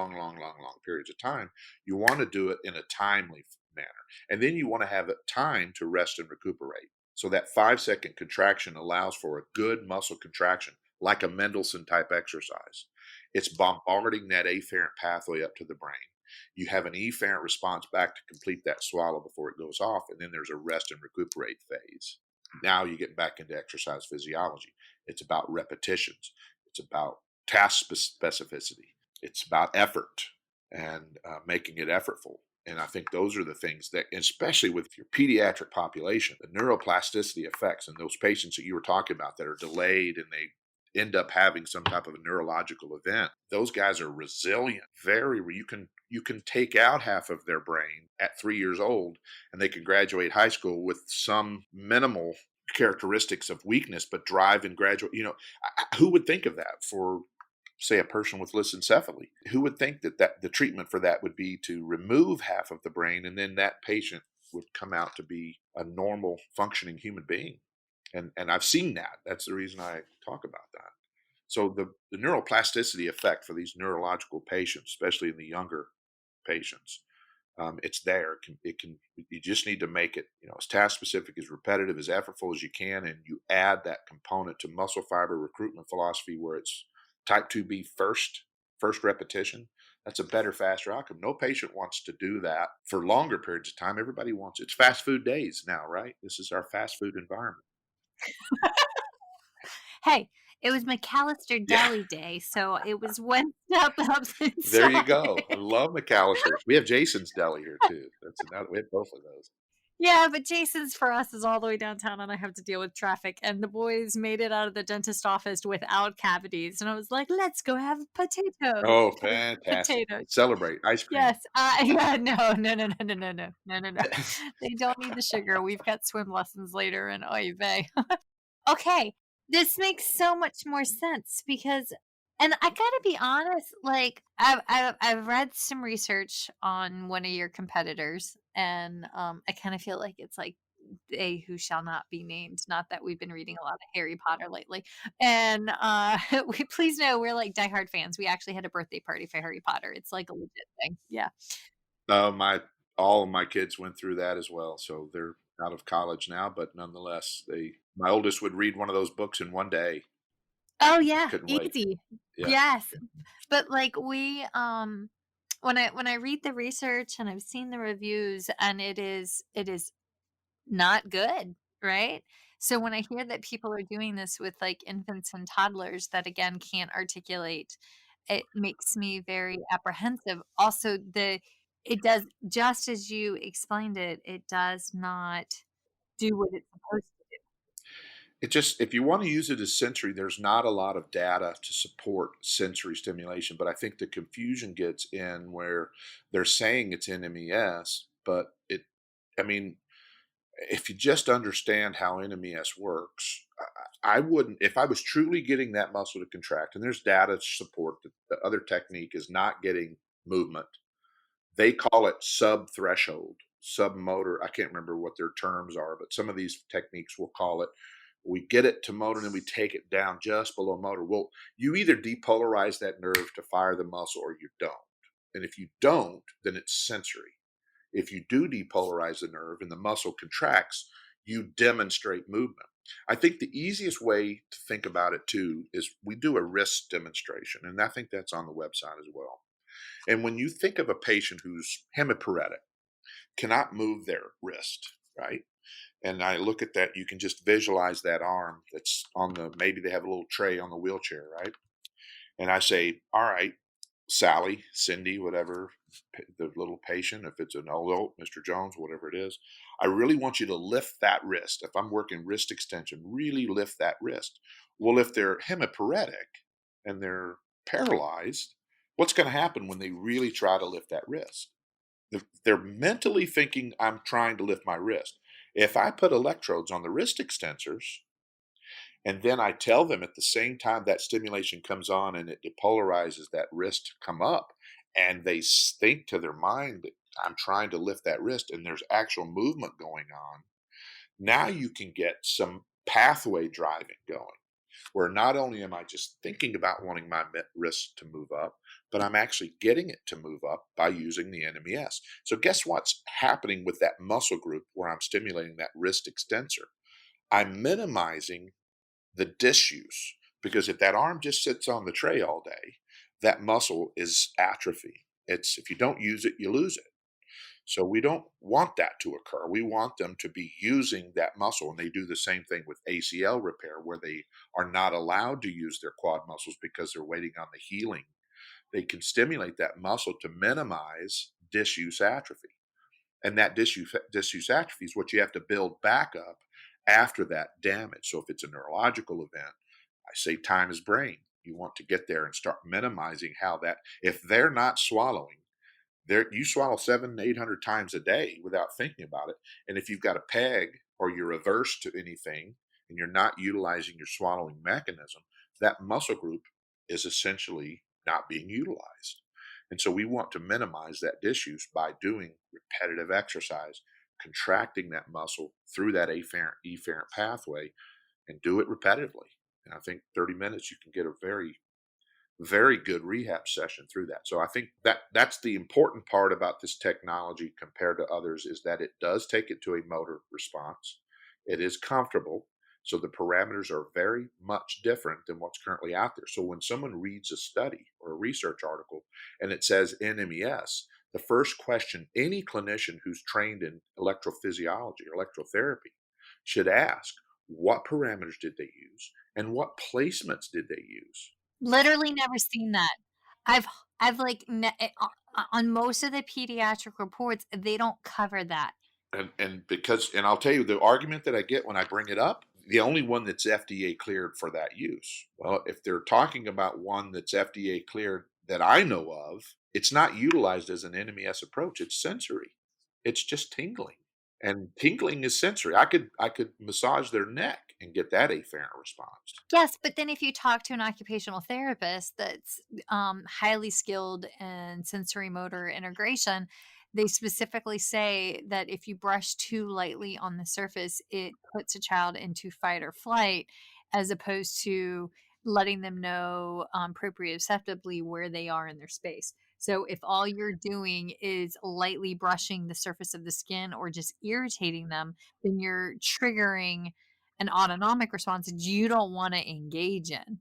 D: periods of time. You want to do it in a timely manner. And then you want to have time to rest and recuperate. So that 5 second contraction allows for a good muscle contraction, like a Mendelssohn type exercise. It's bombarding that afferent pathway up to the brain. You have an efferent response back to complete that swallow before it goes off. And then there's a rest and recuperate phase. Now you get back into exercise physiology. It's about repetitions. It's about task specificity. It's about effort and making it effortful. And I think those are the things that, especially with your pediatric population, the neuroplasticity effects and those patients that you were talking about that are delayed and they end up having some type of a neurological event. Those guys are resilient. You can take out half of their brain at 3 years old, and they can graduate high school with some minimal characteristics of weakness, but drive and graduate. Who would think of that for, say, a person with lissencephaly? Who would think that the treatment for that would be to remove half of the brain, and then that patient would come out to be a normal functioning human being? And I've seen that. That's the reason I talk about that. So the neuroplasticity effect for these neurological patients, especially in the younger patients, it's there. You just need to make it, as task specific, as repetitive, as effortful as you can, and you add that component to muscle fiber recruitment philosophy, where it's type 2B first repetition. That's a better, faster outcome. No patient wants to do that for longer periods of time. Everybody wants it's fast food days now, right? This is our fast food environment.
A: Hey, it was McAllister
D: Yeah,
A: Deli Day, so it was one step up
D: there you go. I
A: inside.
D: love McAllister. We have Jason's Deli here too. That's another. We have both of those.
A: Yeah, but Jason's for us is all the way downtown, and I have to deal with traffic. And the boys made it out of the dentist office without cavities, and I was like, "Let's go have potatoes."
D: Oh,
A: Have
D: fantastic!
A: potatoes.
D: Celebrate ice cream.
A: Yes. Yeah. No. No. No. No. No. No. No. No. No. No. They don't need the sugar. We've got swim lessons later, and oy vey. Okay, this makes so much more sense because, and I gotta be honest, like I've read some research on one of your competitors, and I kind of feel like it's like they who shall not be named. Not that we've been reading a lot of Harry Potter lately, and we please know we're like diehard fans. We actually had a birthday party for Harry Potter. It's like a legit thing. Yeah.
D: My all of my kids went through that as well, so they're out of college now, but nonetheless, my oldest would read one of those books in one day.
A: Oh yeah,
D: Couldn't wait.
A: easy.
D: Yeah.
A: Yes. But like we when I read the research and I've seen the reviews, and it is not good, right? So when I hear that people are doing this with like infants and toddlers that again can't articulate, it makes me very apprehensive. Also, it does, just as you explained it, it does not do what it's supposed to do.
D: It just, if you want to use it as sensory, there's not a lot of data to support sensory stimulation, but I think the confusion gets in where they're saying it's NMES, but I mean, if you just understand how NMES works, I wouldn't, if I was truly getting that muscle to contract, and there's data to support that the other technique is not getting movement. They call it sub-threshold, sub-motor. I can't remember what their terms are, but some of these techniques will call it, we get it to motor and then we take it down just below motor. Well, you either depolarize that nerve to fire the muscle or you don't. And if you don't, then it's sensory. If you do depolarize the nerve and the muscle contracts, you demonstrate movement. I think the easiest way to think about it too is we do a wrist demonstration, and I think that's on the website as well. And when you think of a patient who's hemiparetic, cannot move their wrist, right? And I look at that, you can just visualize that arm that's on maybe they have a little tray on the wheelchair, right? And I say, all right, Sally, Cindy, whatever, the little patient, if it's an adult, Mr. Jones, whatever it is, I really want you to lift that wrist. If I'm working wrist extension, really lift that wrist. Well, if they're hemiparetic and they're paralyzed, what's going to happen when they really try to lift that wrist? They're mentally thinking, I'm trying to lift my wrist. If I put electrodes on the wrist extensors, and then I tell them at the same time that stimulation comes on and it depolarizes that wrist to come up, and they think to their mind that I'm trying to lift that wrist and there's actual movement going on. Now you can get some pathway driving going where not only am I just thinking about wanting my wrist to move up, but I'm actually getting it to move up by using the NMES. So guess what's happening with that muscle group where I'm stimulating that wrist extensor? I'm minimizing the disuse, because if that arm just sits on the tray all day, that muscle is atrophy. It's, if you don't use it, you lose it. So we don't want that to occur. We want them to be using that muscle. And they do the same thing with ACL repair, where they are not allowed to use their quad muscles because they're waiting on the healing. They can stimulate that muscle to minimize disuse atrophy. And that disuse atrophy is what you have to build back up after that damage. So if it's a neurological event, I say time is brain. You want to get there and start minimizing how that, if they're not swallowing, you swallow 700-800 times a day without thinking about it. And if you've got a peg or you're averse to anything and you're not utilizing your swallowing mechanism, that muscle group is essentially not being utilized. And so we want to minimize that disuse by doing repetitive exercise, contracting that muscle through that efferent pathway, and do it repetitively. And I think 30 minutes, you can get a very, very good rehab session through that. So I think that's the important part about this technology compared to others, is that it does take it to a motor response. It is comfortable. So the parameters are very much different than what's currently out there. So when someone reads a study or a research article and it says NMES, the first question any clinician who's trained in electrophysiology or electrotherapy should ask, what parameters did they use and what placements did they use?
A: Literally never seen that. I've I've like on most of the pediatric reports, they don't cover that.
D: And I'll tell you the argument that I get when I bring it up, the only one that's FDA cleared for that use. Well, if they're talking about one that's FDA cleared that I know of, it's not utilized as an NMES approach. It's sensory. It's just tingling. And tingling is sensory. I could massage their neck and get that afferent response.
A: Yes, but then if you talk to an occupational therapist that's highly skilled in sensory motor integration, they specifically say that if you brush too lightly on the surface, it puts a child into fight or flight, as opposed to letting them know proprioceptively where they are in their space. So if all you're doing is lightly brushing the surface of the skin or just irritating them, then you're triggering an autonomic response that you don't want to engage in.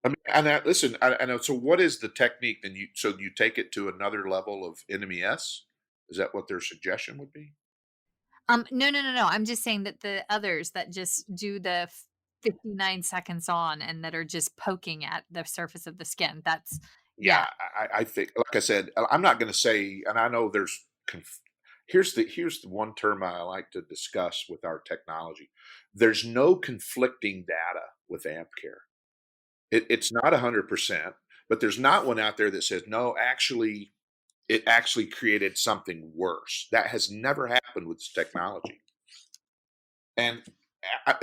D: I mean, and listen, I know. So, what is the technique? Then you take it to another level of NMES. Is that what their suggestion would be?
A: No, no, no, no. I'm just saying that the others that just do the 59 seconds on and that are just poking at the surface of the skin. That's
D: Yeah,
A: yeah.
D: I think, like I said, I'm not going to say, and I know there's. Here's the one term I like to discuss with our technology. There's no conflicting data with AmpCare. It's not 100%, but there's not one out there that says no. Actually, it actually created something worse. That has never happened with this technology. And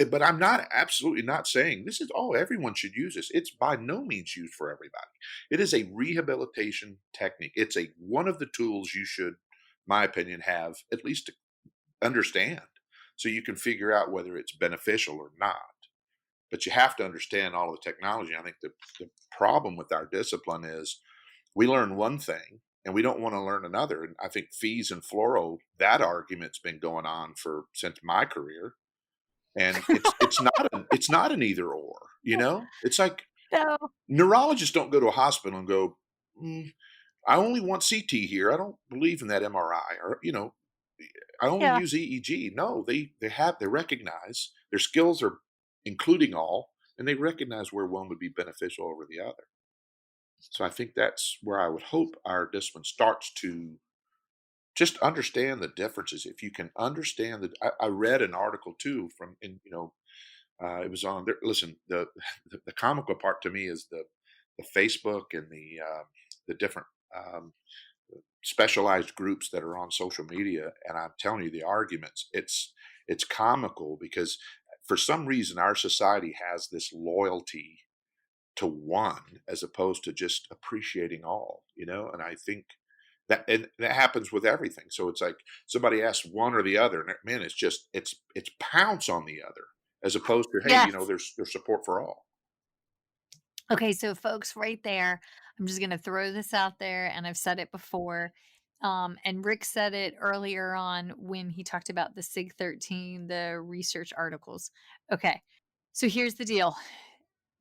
D: but I'm not absolutely not saying this is everyone should use this. It's by no means used for everybody. It is a rehabilitation technique. It's a one of the tools you should, my opinion, have at least to understand so you can figure out whether it's beneficial or not. But you have to understand all of the technology. I think the problem with our discipline is we learn one thing and we don't want to learn another. And I think fees and fluoro, that argument's been going on for since my career. And it's not an either or, you know? It's like
A: So
D: neurologists don't go to a hospital and go, I only want CT here. I don't believe in that MRI, or I only
A: yeah.
D: use EEG. No, they recognize their skills are including all, and they recognize where one would be beneficial over the other. So I think that's where I would hope our discipline starts to just understand the differences. If you can understand that, I read an article too from, in it was on there. Listen, the comical part to me is the Facebook and the different um, specialized groups that are on social media, and I'm telling you, the arguments, it's comical because for some reason our society has this loyalty to one as opposed to just appreciating all, and I think that happens with everything. So it's like somebody asks one or the other, and man, it's pounce on the other as opposed to, hey,
A: Yes.
D: there's support for all.
A: Okay, so folks, right there, I'm just going to throw this out there, and I've said it before. And Rick said it earlier on when he talked about the SIG 13, the research articles. Okay, so here's the deal.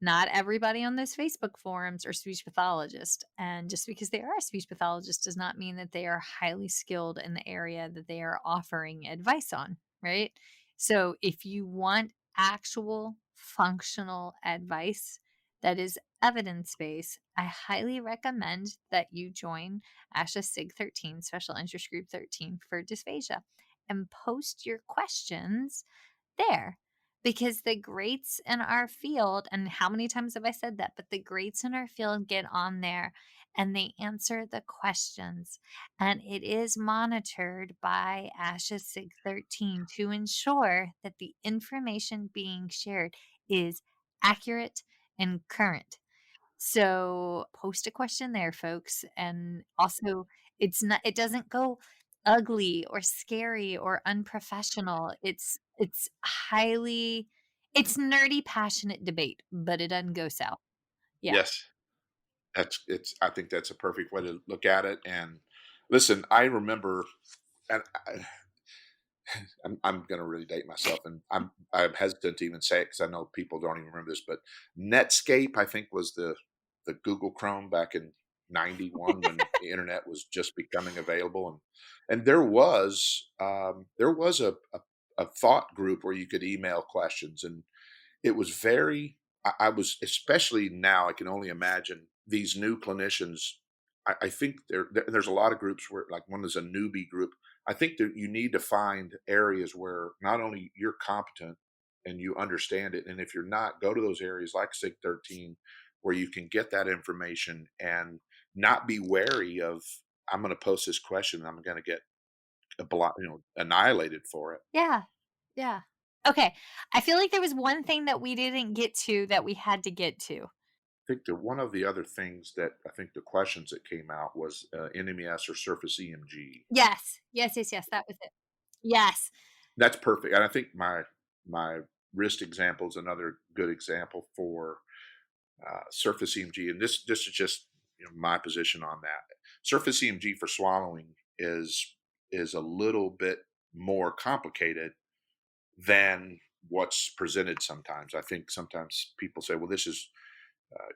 A: Not everybody on those Facebook forums are speech pathologists. And just because they are a speech pathologist does not mean that they are highly skilled in the area that they are offering advice on, right? So if you want actual functional advice that is evidence based, I highly recommend that you join ASHA SIG 13, Special Interest Group 13 for dysphagia, and post your questions there, because the greats in our field, and how many times have I said that, but the greats in our field get on there and they answer the questions, and it is monitored by ASHA SIG 13 to ensure that the information being shared is accurate and current. So post a question there, folks. And also, it doesn't go ugly or scary or unprofessional. It's nerdy, passionate debate, but it doesn't go south. Yeah.
D: Yes, I think that's a perfect way to look at it. And listen, I remember, and I'm going to really date myself, and I'm hesitant to even say it because I know people don't even remember this, but Netscape, I think, was the Google Chrome back in '91 when the internet was just becoming available, and there was a thought group where you could email questions, and it was very. I was, especially now, I can only imagine these new clinicians. I think there's a lot of groups where, like, one is a newbie group. I think that you need to find areas where not only you're competent and you understand it, and if you're not, go to those areas like SIG 13 where you can get that information and not be wary of, I'm going to post this question and I'm going to get annihilated for it.
A: Yeah. Yeah. Okay. I feel like there was one thing that we didn't get to that we had to get to.
D: I think that one of the other things that I think the questions that came out was NMES or surface EMG.
A: Yes. Yes. Yes. Yes. That was it. Yes.
D: That's perfect. And I think my wrist example is another good example for surface EMG. And this is just my position on that. Surface EMG for swallowing is a little bit more complicated than what's presented sometimes. I think sometimes people say, well, this is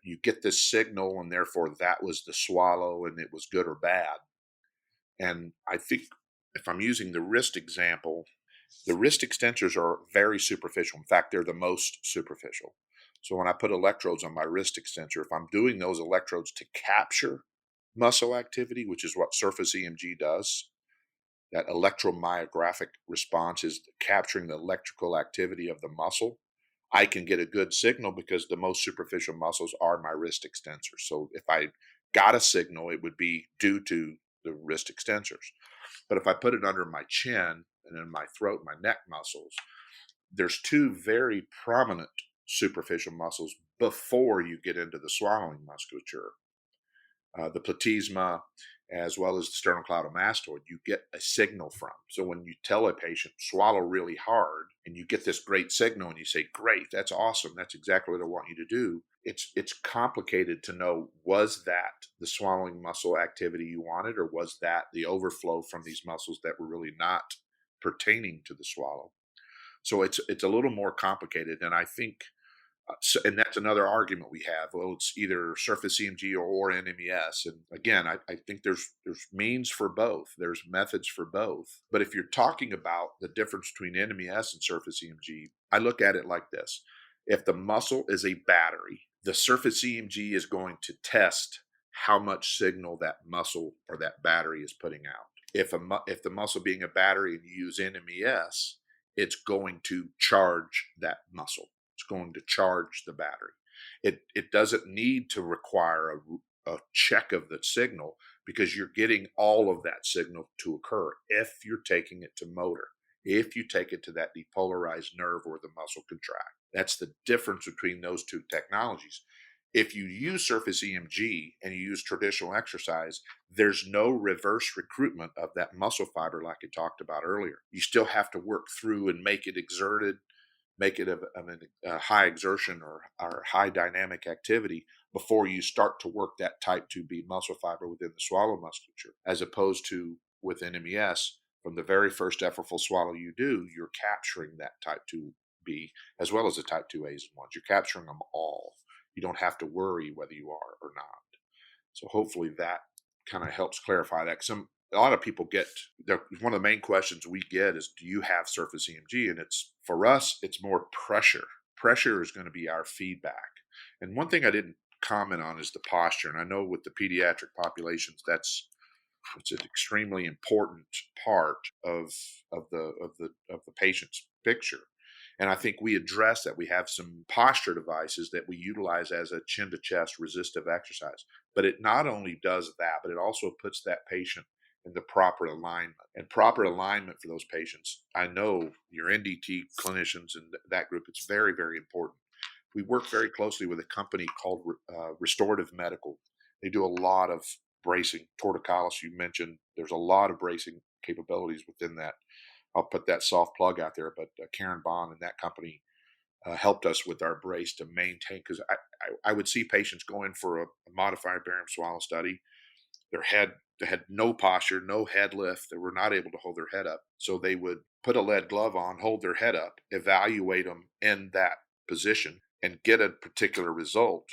D: you get this signal and therefore that was the swallow and it was good or bad. And I think if I'm using the wrist example, the wrist extensors are very superficial. In fact, they're the most superficial. So when I put electrodes on my wrist extensor, if I'm doing those electrodes to capture muscle activity, which is what surface EMG does, that electromyographic response is capturing the electrical activity of the muscle, I can get a good signal because the most superficial muscles are my wrist extensors. So if I got a signal, it would be due to the wrist extensors. But if I put it under my chin and in my throat, my neck muscles, there's two very prominent superficial muscles before you get into the swallowing musculature. The platysma, as well as the sternocleidomastoid, you get a signal from. So when you tell a patient, swallow really hard, and you get this great signal and you say, great, that's awesome, that's exactly what I want you to do. It's complicated to know, was that the swallowing muscle activity you wanted, or was that the overflow from these muscles that were really not pertaining to the swallow? So it's a little more complicated, and I think and that's another argument we have. Well, it's either surface EMG or NMES. And again, I think there's means for both. There's methods for both. But if you're talking about the difference between NMES and surface EMG, I look at it like this. If the muscle is a battery, the surface EMG is going to test how much signal that muscle or that battery is putting out. If the muscle being a battery and you use NMES, it's going to charge that muscle. It's going to charge the battery. It doesn't need to require a check of the signal because you're getting all of that signal to occur if you're taking it to motor, if you take it to that depolarized nerve where the muscle contract. That's the difference between those two technologies. If you use surface EMG and you use traditional exercise, there's no reverse recruitment of that muscle fiber like I talked about earlier. You still have to work through and make it exerted, make it a high exertion or high dynamic activity before you start to work that type 2B muscle fiber within the swallow musculature, as opposed to with NMES, from the very first effortful swallow you do, you're capturing that type 2B as well as the type 2As and 1s. You're capturing them all. You don't have to worry whether you are or not. So hopefully that kind of helps clarify that. A lot of people one of the main questions we get is, do you have surface EMG? And for us, it's more pressure. Pressure is going to be our feedback. And one thing I didn't comment on is the posture. And I know with the pediatric populations, it's an extremely important part of the patient's picture. And I think we address that. We have some posture devices that we utilize as a chin to chest resistive exercise. But it not only does that, but it also puts that patient in the proper alignment. And proper alignment for those patients, I know your NDT clinicians and that group, it's very, very important. We work very closely with a company called Restorative Medical. They do a lot of bracing. Torticollis, you mentioned, there's a lot of bracing capabilities within that. I'll put that soft plug out there, but Karen Bond and that company helped us with our brace to maintain, because I would see patients going for a modified barium swallow study. They had no posture, no head lift. They were not able to hold their head up. So they would put a lead glove on, hold their head up, evaluate them in that position, and get a particular result.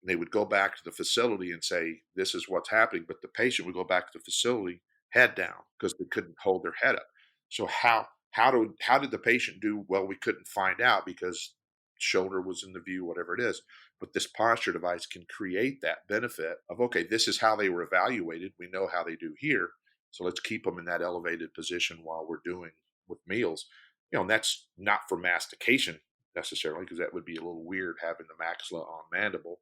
D: And they would go back to the facility and say, this is what's happening. But the patient would go back to the facility head down because they couldn't hold their head up. So how did the patient do? Well, we couldn't find out because shoulder was in the view, whatever it is. But this posture device can create that benefit of, okay, this is how they were evaluated. We know how they do here. So let's keep them in that elevated position while we're doing with meals. And that's not for mastication necessarily, because that would be a little weird having the maxilla on mandible.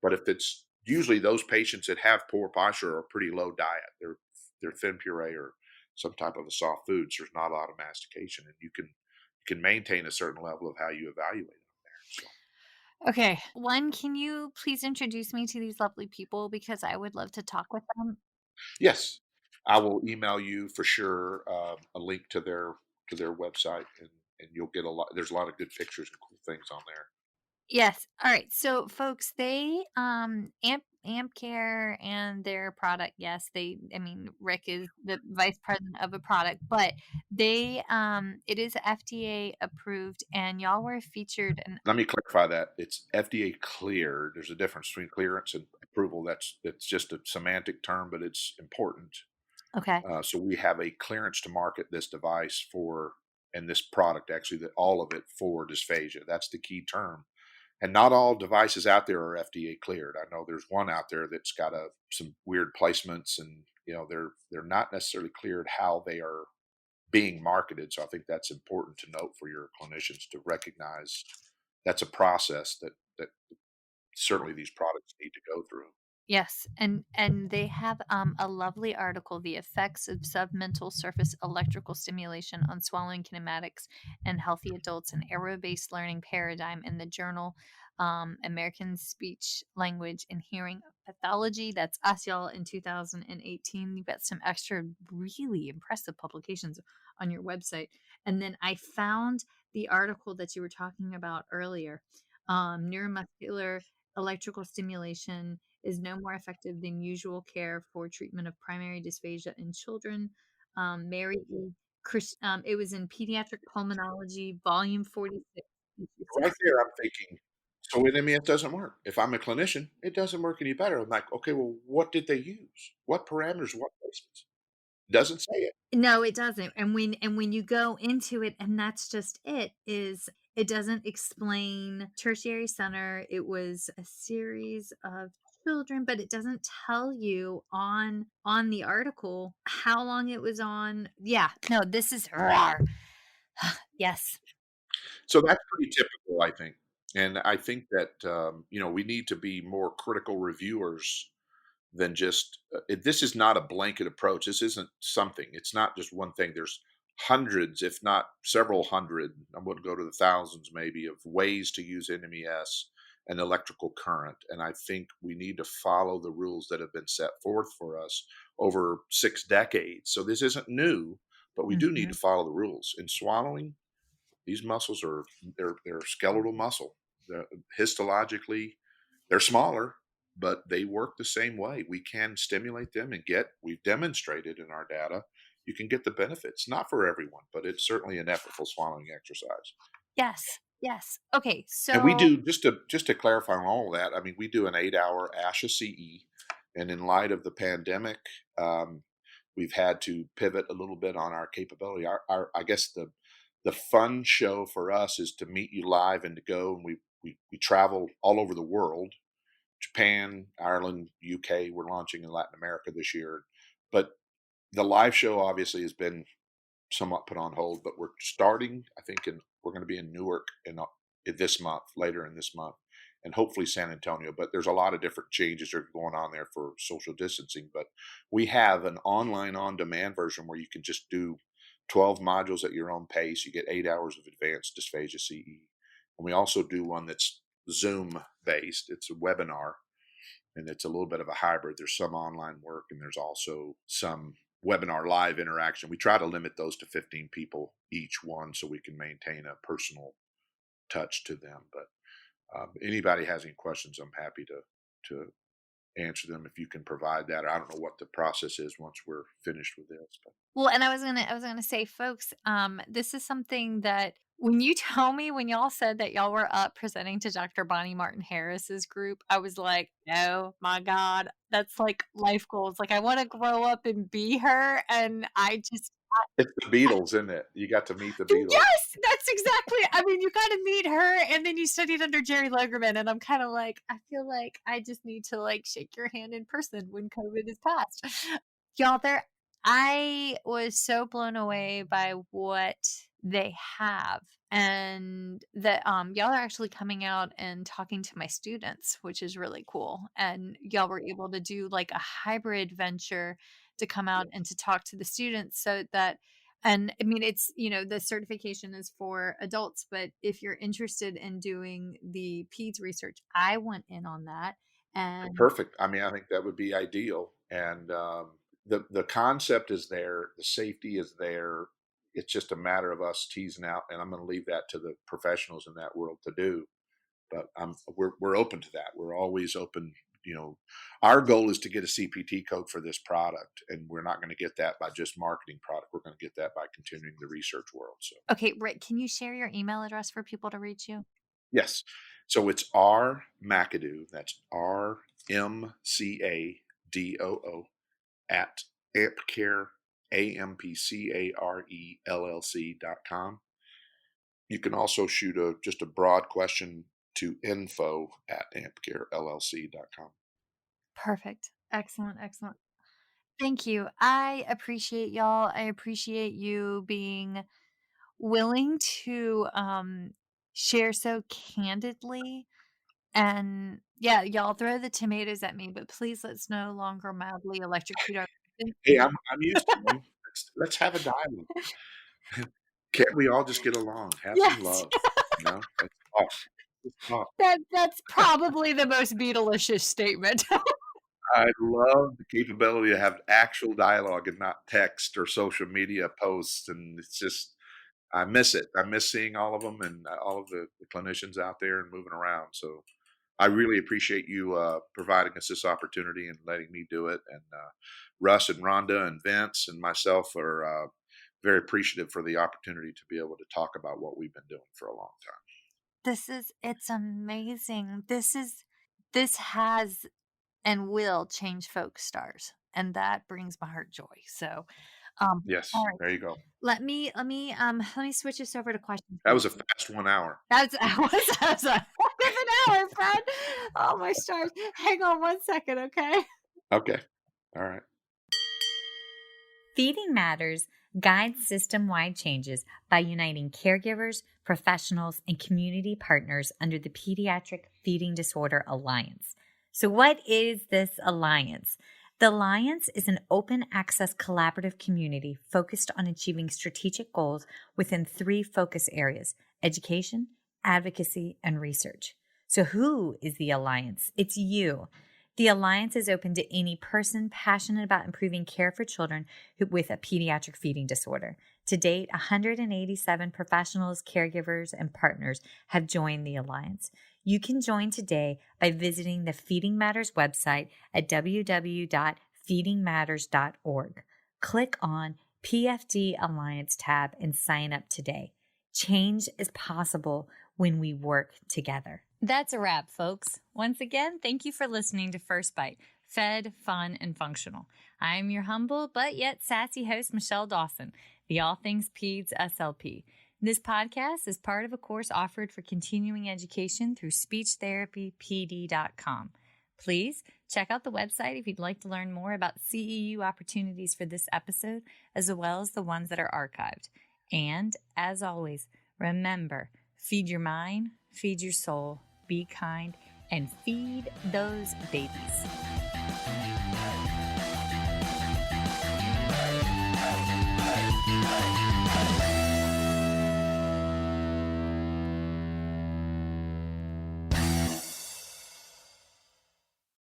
D: But if it's usually those patients that have poor posture or pretty low diet, they're thin puree or some type of a soft food, so there's not a lot of mastication, and you can maintain a certain level of how you evaluate them there. So.
A: Okay. One, can you please introduce me to these lovely people because I would love to talk with them?
D: Yes, I will email you for sure a link to their website, and you'll get a lot. There's a lot of good pictures and cool things on there.
A: Yes. All right. So folks, they Amp Care and their product, yes, Rick is the vice president of a product, but they it is FDA approved and y'all were featured in.
D: Let me clarify that it's FDA cleared. There's a difference between clearance and approval. It's just a semantic term, but it's important.
A: Okay.
D: So we have a clearance to market this device and this product, actually, that all of it for dysphagia. That's the key term. And not all devices out there are FDA cleared. I know there's one out there that's got some weird placements, and they're not necessarily cleared how they are being marketed. So I think that's important to note for your clinicians to recognize that's a process that certainly these products need to go through.
A: Yes, and they have a lovely article, "The Effects of Submental Surface Electrical Stimulation on Swallowing Kinematics and Healthy Adults: An Arrow-Based Learning Paradigm," in the journal American Speech, Language, and Hearing Pathology. That's us, y'all, in 2018. You've got some extra really impressive publications on your website. And then I found the article that you were talking about earlier, neuromuscular electrical stimulation is no more effective than usual care for treatment of primary dysphagia in children. Mary E. It was in Pediatric Pulmonology, Volume 46.
D: Right there, I'm thinking, so NMES doesn't work. If I'm a clinician, it doesn't work any better. I'm like, okay, well, what did they use? What parameters? What placements? Doesn't say it.
A: No, it doesn't. And when you go into it, and that's just it doesn't explain tertiary center. It was a series of children, but it doesn't tell you on the article how long it was on. Yeah, no, this is rawr. Yes.
D: So that's pretty typical, I think. And I think that, we need to be more critical reviewers than just this is not a blanket approach. This isn't something. It's not just one thing. There's hundreds, if not several hundred, I wouldn't go to the thousands maybe, of ways to use NMES and electrical current. And I think we need to follow the rules that have been set forth for us over 6 decades. So this isn't new, but we do need
A: Mhm.
D: to follow the rules. In swallowing, these muscles are they're skeletal muscle. Histologically, they're smaller, but they work the same way. We can stimulate them and we've demonstrated in our data, you can get the benefits. Not for everyone, but it's certainly an effortful swallowing exercise.
A: Yes. Yes. Okay.
D: And we
A: So
D: do just to clarify on all of that. I mean, we do an 8-hour ASHA CE, and in light of the pandemic, um, we've had to pivot a little bit on our capability. Our I guess the fun show for us is to meet you live and to go, and we travel all over the world. Japan, Ireland, UK. We're launching in Latin America this year, but the live show obviously has been somewhat put on hold. But we're starting. I think we're going to be in Newark in this month, later in this month, and hopefully San Antonio. But there's a lot of different changes that are going on there for social distancing. But we have an online on-demand version where you can just do 12 modules at your own pace. You get 8 hours of advanced dysphagia CE, and we also do one that's Zoom based. It's a webinar, and it's a little bit of a hybrid. There's some online work, and there's also some webinar live interaction. We try to limit those to 15 people each one so we can maintain a personal touch to them. But anybody has any questions, I'm happy to answer them if you can provide that. I don't know what the process is once we're finished with this. But
A: well, and I was gonna say, folks, this is something that when you tell me when y'all said that y'all were up presenting to Dr. Bonnie Martin Harris's group, I was like, oh my God, that's like life goals. Like I want to grow up and be her. And I just
D: it's the Beatles, isn't it? You got to meet the Beatles.
A: yes, that's exactly. I mean, you got to meet her, and then you studied under Jerry Legerman, and I'm kind of like, I feel like I just need to like shake your hand in person when COVID is past. Y'all, there, I was so blown away by what they have, and that y'all are actually coming out and talking to my students, which is really cool. And y'all were able to do like a hybrid venture to come out and to talk to the students so that and I mean, it's, the certification is for adults, but if you're interested in doing the peds research, I went in on that. And
D: Perfect. I mean, I think that would be ideal. And the concept is there, the safety is there. It's just a matter of us teasing out, and I'm going to leave that to the professionals in that world to do. But we're open to that. We're always open. Our goal is to get a CPT code for this product, and we're not going to get that by just marketing product. We're going to get that by continuing the research world. So
A: okay, Rick, can you share your email address for people to reach you?
D: yes, so it's R McAdoo. That's RMCADOO at ampcare, AMPCARELLC.com. You can also shoot just a broad question to info@ampcarellc.com.
A: Perfect. Excellent. Excellent. Thank you. I appreciate y'all. I appreciate you being willing to share so candidly. And yeah, y'all throw the tomatoes at me, but please let's no longer mildly electrocute our patients.
D: Hey, I'm used to them. Let's have a dialogue. Can't we all just get along? Have some
A: Yes.
D: love. Let's talk. Let's talk.
A: That's probably the most Beatlicious statement.
D: I love the capability to have actual dialogue and not text or social media posts, and it's just I miss it. I miss seeing all of them and all of the clinicians out there and moving around. So I really appreciate you providing us this opportunity and letting me do it. And Russ and Rhonda and Vince and myself are very appreciative for the opportunity to be able to talk about what we've been doing for a long time.
A: It's amazing. This has and will change folk stars, and that brings my heart joy. So, all
D: Yes,
A: right.
D: there you go.
A: Let me switch this over to questions.
D: That was a fast 1 hour.
A: That's I was of an hour, Fred. Oh, my stars. Hang on 1 second, okay?
D: Okay. All right.
A: Feeding Matters guides system-wide changes by uniting caregivers, professionals, and community partners under the Pediatric Feeding Disorder Alliance. So what is this alliance? The Alliance is an open access collaborative community focused on achieving strategic goals within 3 focus areas: education, advocacy, and research. So who is the Alliance? It's you. The Alliance is open to any person passionate about improving care for children with a pediatric feeding disorder. To date, 187 professionals, caregivers, and partners have joined the Alliance. You can join today by visiting the Feeding Matters website at www.feedingmatters.org. Click on PFD Alliance tab and sign up today. Change is possible when we work together. That's a wrap, folks. Once again, thank you for listening to First Bite, fed, fun, and functional. I'm your humble but yet sassy host, Michelle Dawson, the All Things Peds SLP. This podcast is part of a course offered for continuing education through speechtherapypd.com. Please check out the website if you'd like to learn more about CEU opportunities for this episode, as well as the ones that are archived. And, as always, remember, feed your mind, feed your soul, be kind, and feed those babies.